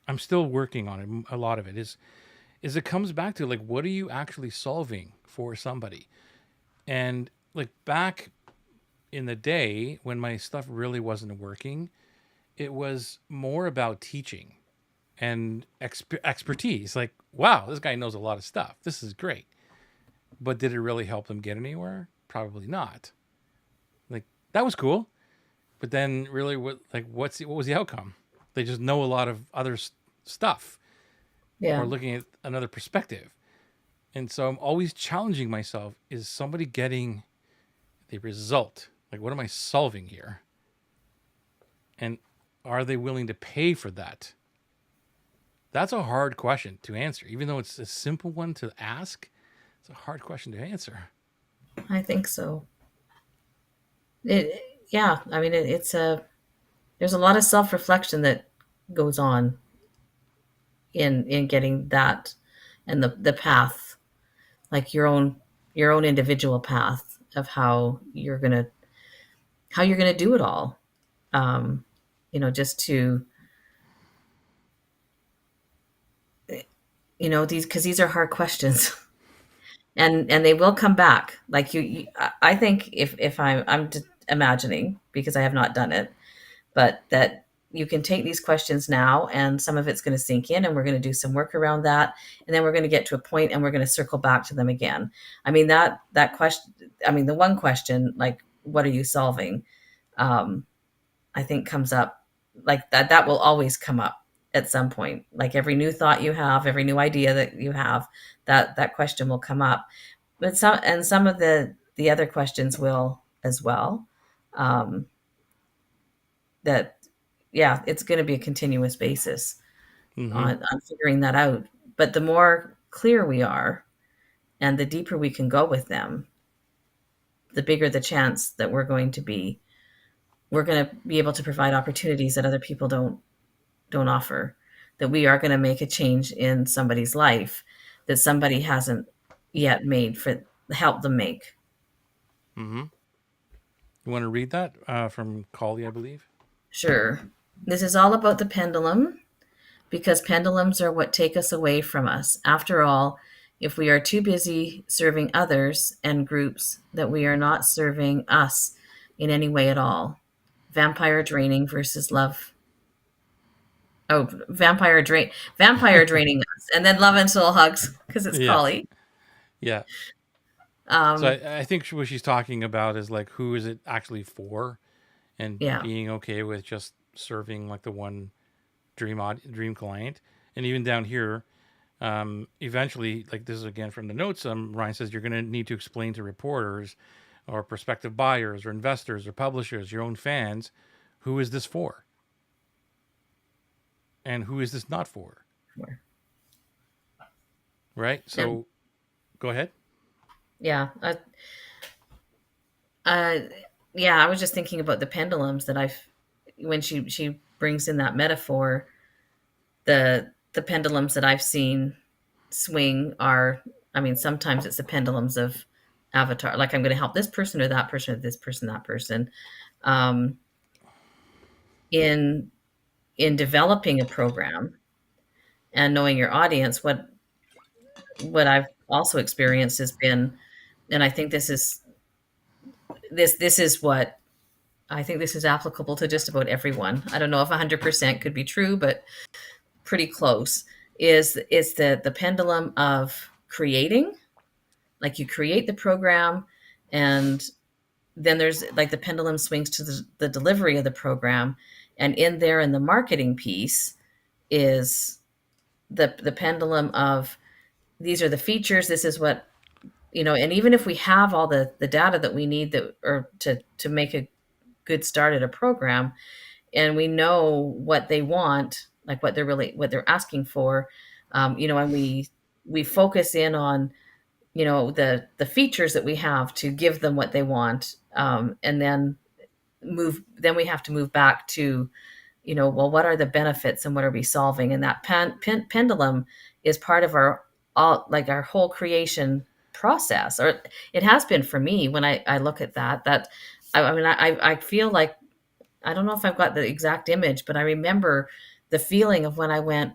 I'm still working on it. A lot of it is it comes back to like what are you actually solving for somebody, and like back in the day when my stuff really wasn't working, it was more about teaching and expertise. Like, wow, this guy knows a lot of stuff. This is great. But did it really help them get anywhere? Probably not. Like that was cool, but then really, what was the outcome? They just know a lot of other stuff or Yeah. looking at another perspective. And so I'm always challenging myself: is somebody getting the result? Like, what am I solving here? And are they willing to pay for that? That's a hard question to answer, even though it's a simple one to ask. It's a hard question to answer. I think so. It, yeah, I mean, it's a there's a lot of self-reflection that goes on in getting that and the path, like your own individual path of how you're gonna do it all. Um, just to these because these are hard questions. And they will come back. Like I think if I'm just imagining because I have not done it, but that you can take these questions now and some of it's going to sink in and we're going to do some work around that and then we're going to get to a point and we're going to circle back to them again. I mean that question, I mean the one question like what are you solving, um I think comes up like that will always come up at some point. Like every new thought you have, every new idea that you have, that question will come up. But some of the other questions will as well. um that yeah, it's going to be a continuous basis Mm-hmm. on figuring that out. But the more clear we are and the deeper we can go with them, the bigger the chance that we're going to be able to provide opportunities that other people don't offer, that we are going to make a change in somebody's life that somebody hasn't yet made for help them make. Mm-hmm. You want to read that from Colley, I believe? Sure. This is all about the pendulum because pendulums are what take us away from us. After all, if we are too busy serving others and groups, that we are not serving us in any way at all. Vampire draining versus love. Oh, vampire draining us, and then love and soul hugs because it's Yeah. Collie. Yeah. So Um, I think what she's talking about is like who is it actually for, and yeah, being okay with just serving like the one dream client, and even down here, eventually, like this is again from the notes. Ryan says you're going to need to explain to reporters, or prospective buyers, or investors, or publishers, your own fans, who is this for, and who is this not for, right? And So, go ahead. yeah, uh, yeah, I was just thinking about the pendulums that I've when she brings in that metaphor. The pendulums that I've seen swing are, I mean, sometimes it's the pendulums of avatar, like I'm going to help this person or that person or this person, that person. Um, in in developing a program and knowing your audience, what I've also experienced has been, and I think this is what I think this is applicable to just about everyone. I don't know if 100% could be true, but pretty close. Is the pendulum of creating, like you create the program, and then there's like the pendulum swings to the delivery of the program, and in there in the marketing piece is the pendulum of these are the features, this is what, and even if we have all the data that we need that or to make a good start at a program, and we know what they want, like what they're asking for, and we focus in on the features that we have to give them what they want, and then we have to move back to, well, what are the benefits and what are we solving? And that pendulum is part of our all, like our whole creation process, or it has been for me when I look at that. I mean, I feel like, I don't know if I've got the exact image, but I remember the feeling of when I went,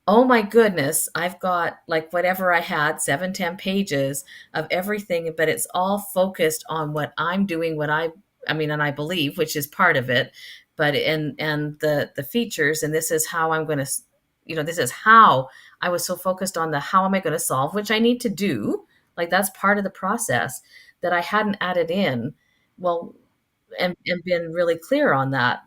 oh my goodness, I've got like whatever I had, 7-10 pages of everything, but it's all focused on what I'm doing, I mean, and I believe, which is part of it, but and the features, and this is how I'm going to, this is how I was so focused on the how am I going to solve, which I need to do, like that's part of the process that I hadn't added in. Well, and been really clear on that.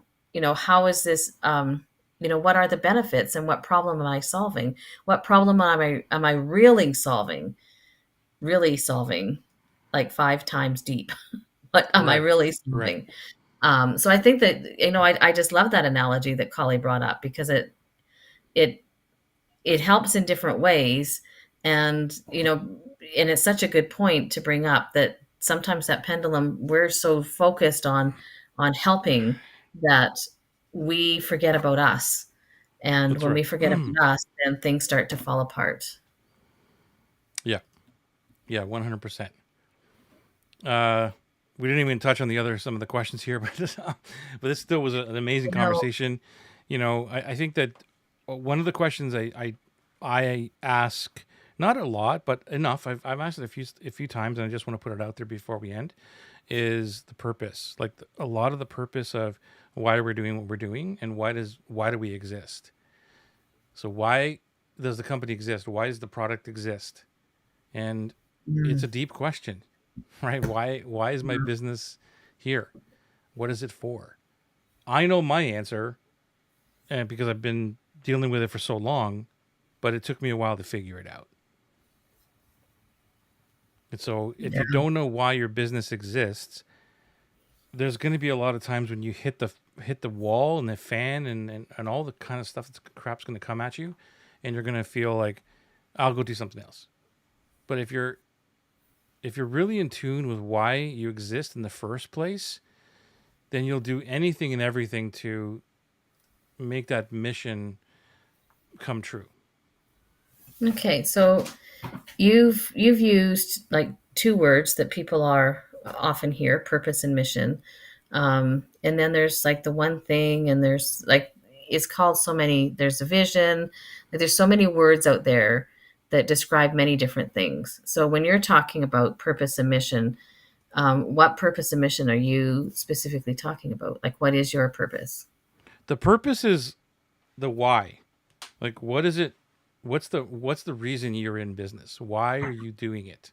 How is this, what are the benefits and what problem am I solving? What problem am I really solving, like 5 times deep? What am I Right, really right. solving? So I think that, I just love that analogy that Collie brought up, because it it helps in different ways. And and it's such a good point to bring up that sometimes that pendulum, we're so focused on helping that we forget about us, and That's when right. we forget about us, then things start to fall apart. Yeah, yeah, 100%. Uh, we didn't even touch on the other some of the questions here, but this still was an amazing No. conversation. I think that one of the questions I ask, not a lot but enough. I've asked it a few times, and I just want to put it out there before we end. Is the purpose, like a lot of the purpose of why we're doing what we're doing, and why do we exist? So why does the company exist? Why does the product exist? And it's a Mm, deep question, right? Why is my yeah. business here? What is it for? I know my answer, and because I've been dealing with it for so long, but it took me a while to figure it out. And so if Yeah. you don't know why your business exists, there's going to be a lot of times when you hit the wall and the fan, and all the kind of stuff that's crap's going to come at you, and you're going to feel like I'll go do something else. But if you're really in tune with why you exist in the first place, then you'll do anything and everything to make that mission come true. Okay, so you've used like two words that people are often hear: purpose and mission. And then there's like the one thing, and there's like, it's called so many, there's a vision, like there's so many words out there that describe many different things. So when you're talking about purpose and mission, what purpose and mission are you specifically talking about? Like, what is your purpose? The purpose is the why. Like, what is it? What's the reason you're in business? Why are you doing it?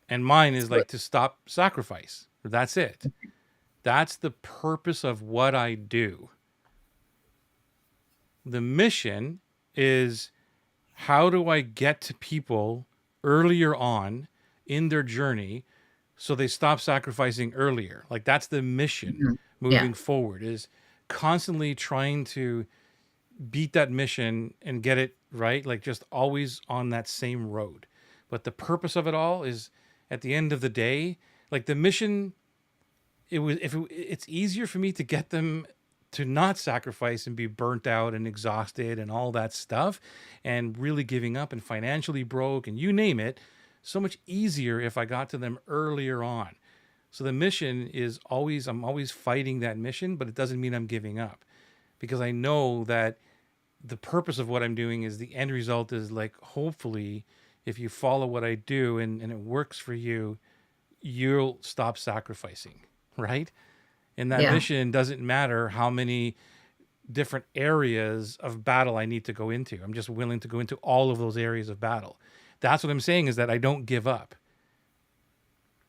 And mine is So, like to stop sacrifice. That's it. That's the purpose of what I do. The mission is, how do I get to people earlier on in their journey so they stop sacrificing earlier? Like, that's the mission Mhm. Yeah. moving forward, is constantly trying to beat that mission and get it right, like just always on that same road. But the purpose of it all is, at the end of the day, like the mission, it's easier for me to get them to not sacrifice and be burnt out and exhausted and all that stuff and really giving up and financially broke and you name it, so much easier if I got to them earlier on. So the mission is always, I'm always fighting that mission, but it doesn't mean I'm giving up, because I know that the purpose of what I'm doing is, the end result is like, hopefully, if you follow what I do and it works for you, you'll stop sacrificing, right? And that Yeah. mission doesn't matter how many different areas of battle I need to go into. I'm just willing to go into all of those areas of battle. That's what I'm saying, is that I don't give up.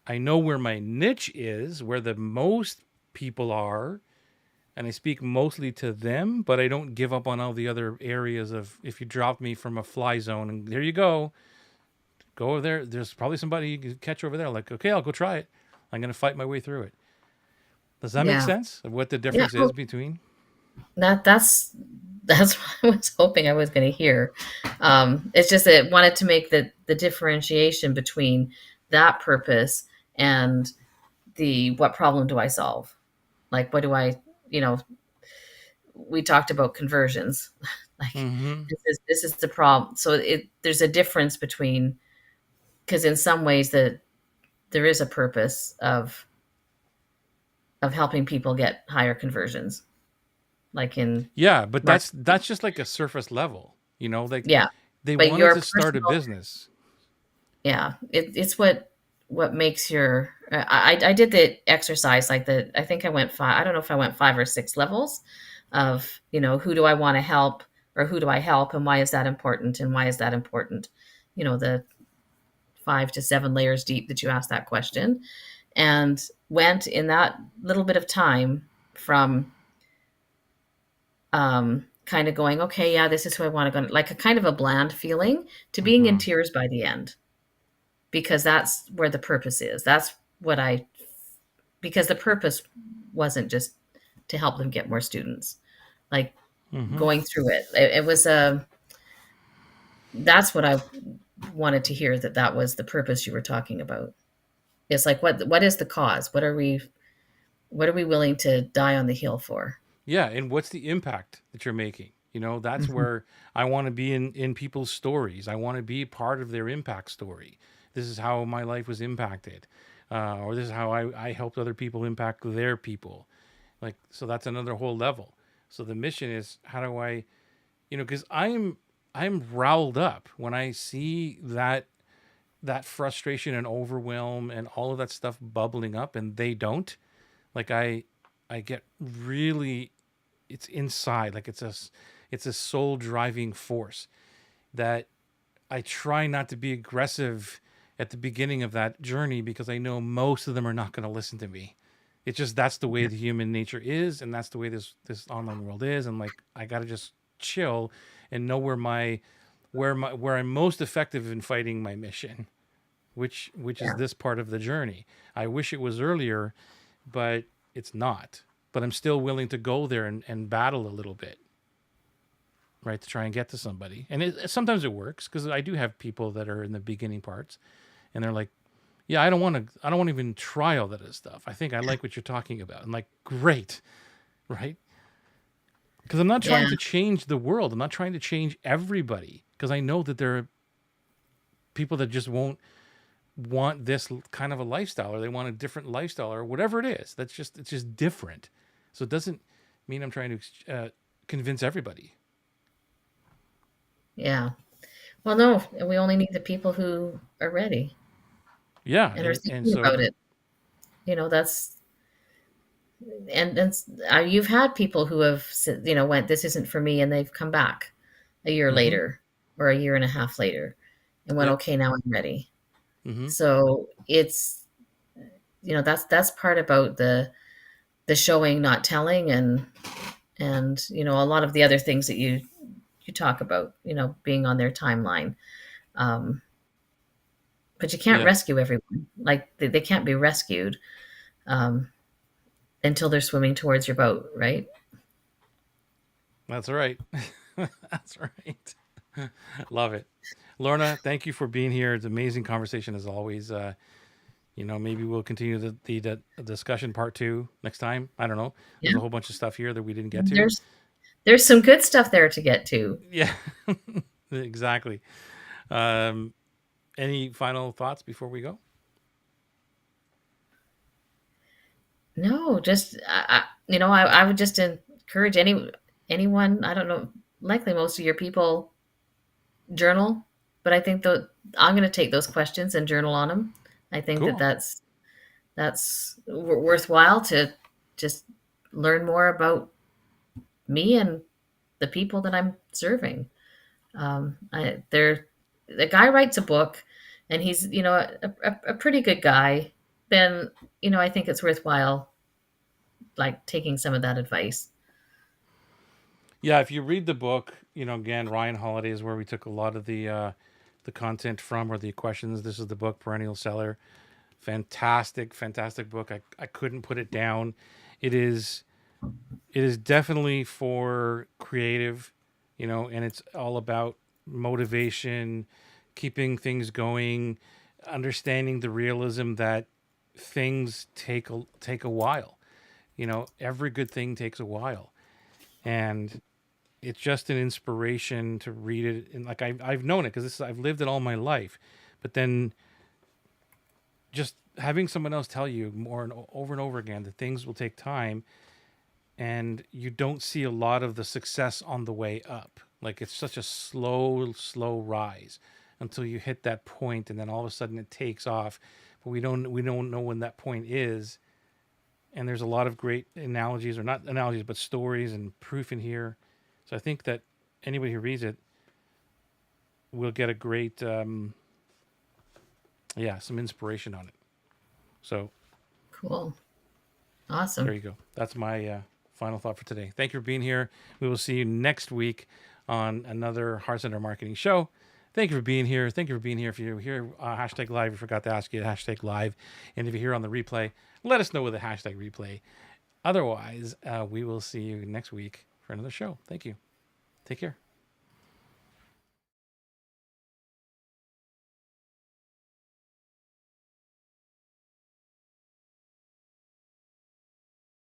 I know where my niche is, where the most people are, and I speak mostly to them, but I don't give up on all the other areas of, if you drop me from a fly zone and there you go over there. There's probably somebody you can catch over there. Like, okay, I'll go try it. I'm going to fight my way through it. Does that make Yeah. sense of what the Yeah. difference is Well, between? that's what I was hoping I was going to hear. It's just that I wanted to make the differentiation between that purpose and the what problem do I solve? Like, what do I, you know, we talked about conversions. Like, Mm-hmm. this is the problem. So there's a difference between, because in some ways that there is a purpose of helping people get higher conversions, like in Yeah, but market. that's just like a surface level, like Yeah, they but wanted your to start a personal, business. yeah, it's what makes your. I did the exercise, like I think I went five. I don't know if I went 5 or 6 levels of, who do I want to help, or who do I help, and why is that important, and why is that important. The 5 to 7 layers deep that you asked that question, and went in that little bit of time from kind of going, okay, yeah, this is who I want to go, like a kind of a bland feeling, to being in Mm-hmm. tears by the end, because that's where the purpose is. That's what I, because the purpose wasn't just to help them get more students, like Mm-hmm. going through it. It was that's what I wanted to hear, that was the purpose you were talking about. It's like, what is the cause? What are we willing to die on the hill for? Yeah, and what's the impact that you're making? That's Mhm. where I want to be in people's stories. I want to be part of their impact story. This is how my life was impacted, or this is how I helped other people impact their people. Like, so that's another whole level. So the mission is, how do I, because I'm riled up when I see that frustration and overwhelm and all of that stuff bubbling up, and they don't. Like, I get really, it's inside, like it's a soul driving force that I try not to be aggressive at the beginning of that journey, because I know most of them are not going to listen to me. It's just, that's the way the human nature is, and that's the way this online world is. And like, I got to just chill and know where I'm most effective in fighting my mission, which is Yeah. this part of the journey. I wish it was earlier, but it's not. But I'm still willing to go there and battle a little bit, right, to try and get to somebody. And sometimes it works, because I do have people that are in the beginning parts, and they're like, "Yeah, I don't want to even try all that other stuff. I think I like what you're talking about." I'm like, "Great," right? Because I'm not Yeah. trying to change the world. I'm not trying to change everybody, because I know that there are people that just won't want this kind of a lifestyle, or they want a different lifestyle, or whatever it is. It's just different. So it doesn't mean I'm trying to convince everybody. Yeah. Well, no, we only need the people who are ready Yeah, and are and thinking so. about it. That's, and you've had people who have said, went, this isn't for me, and they've come back a year Mm-hmm. later or a year and a half later and went, Yep. okay, now I'm ready. Mm-hmm. So it's, that's part about the showing, not telling, and and a lot of the other things that you talk about, being on their timeline. Um, but you can't Yeah, rescue everyone. Like they can't be rescued um, until they're swimming towards your boat, right? that's right. That's right. Love it. Lorna, thank you for being here. It's an amazing conversation as always. Maybe we'll continue the discussion part two next time. I don't know. There's Yeah. a whole bunch of stuff here that we didn't get to. There's some good stuff there to get to. Yeah, exactly. Um, any final thoughts before we go? No, just I would just encourage anyone. I don't know. Likely most of your people journal, but I think that I'm going to take those questions and journal on them. I think that Cool. that's worthwhile to just learn more about me and the people that I'm serving. The guy writes a book, and he's a pretty good guy. Then I think it's worthwhile like taking some of that advice. Yeah, if you read the book, again, Ryan Holiday is where we took a lot of the content from, or the questions. This is the book, Perennial Seller. Fantastic, fantastic book. I couldn't put it down. It is it is definitely for creative, and it's all about motivation, keeping things going, understanding the realism that things take a while. Every good thing takes a while, and it's just an inspiration to read it. And like I've known it because I've lived it all my life, but then just having someone else tell you more and over again that things will take time, and you don't see a lot of the success on the way up. Like it's such a slow rise until you hit that point, and then all of a sudden it takes off. But we don't know when that point is. And there's a lot of great analogies, or not analogies, but stories and proof in here. So I think that anybody who reads it will get a great, some inspiration on it. So Cool. there Awesome. you go. That's my final thought for today. Thank you for being here. We will see you next week on another Heart Center Marketing Show. Thank you for being here. Thank you for being here. If you're here, hashtag live, we forgot to ask you hashtag live. And if you're here on the replay, let us know with the hashtag replay. Otherwise, we will see you next week for another show. Thank you. Take care.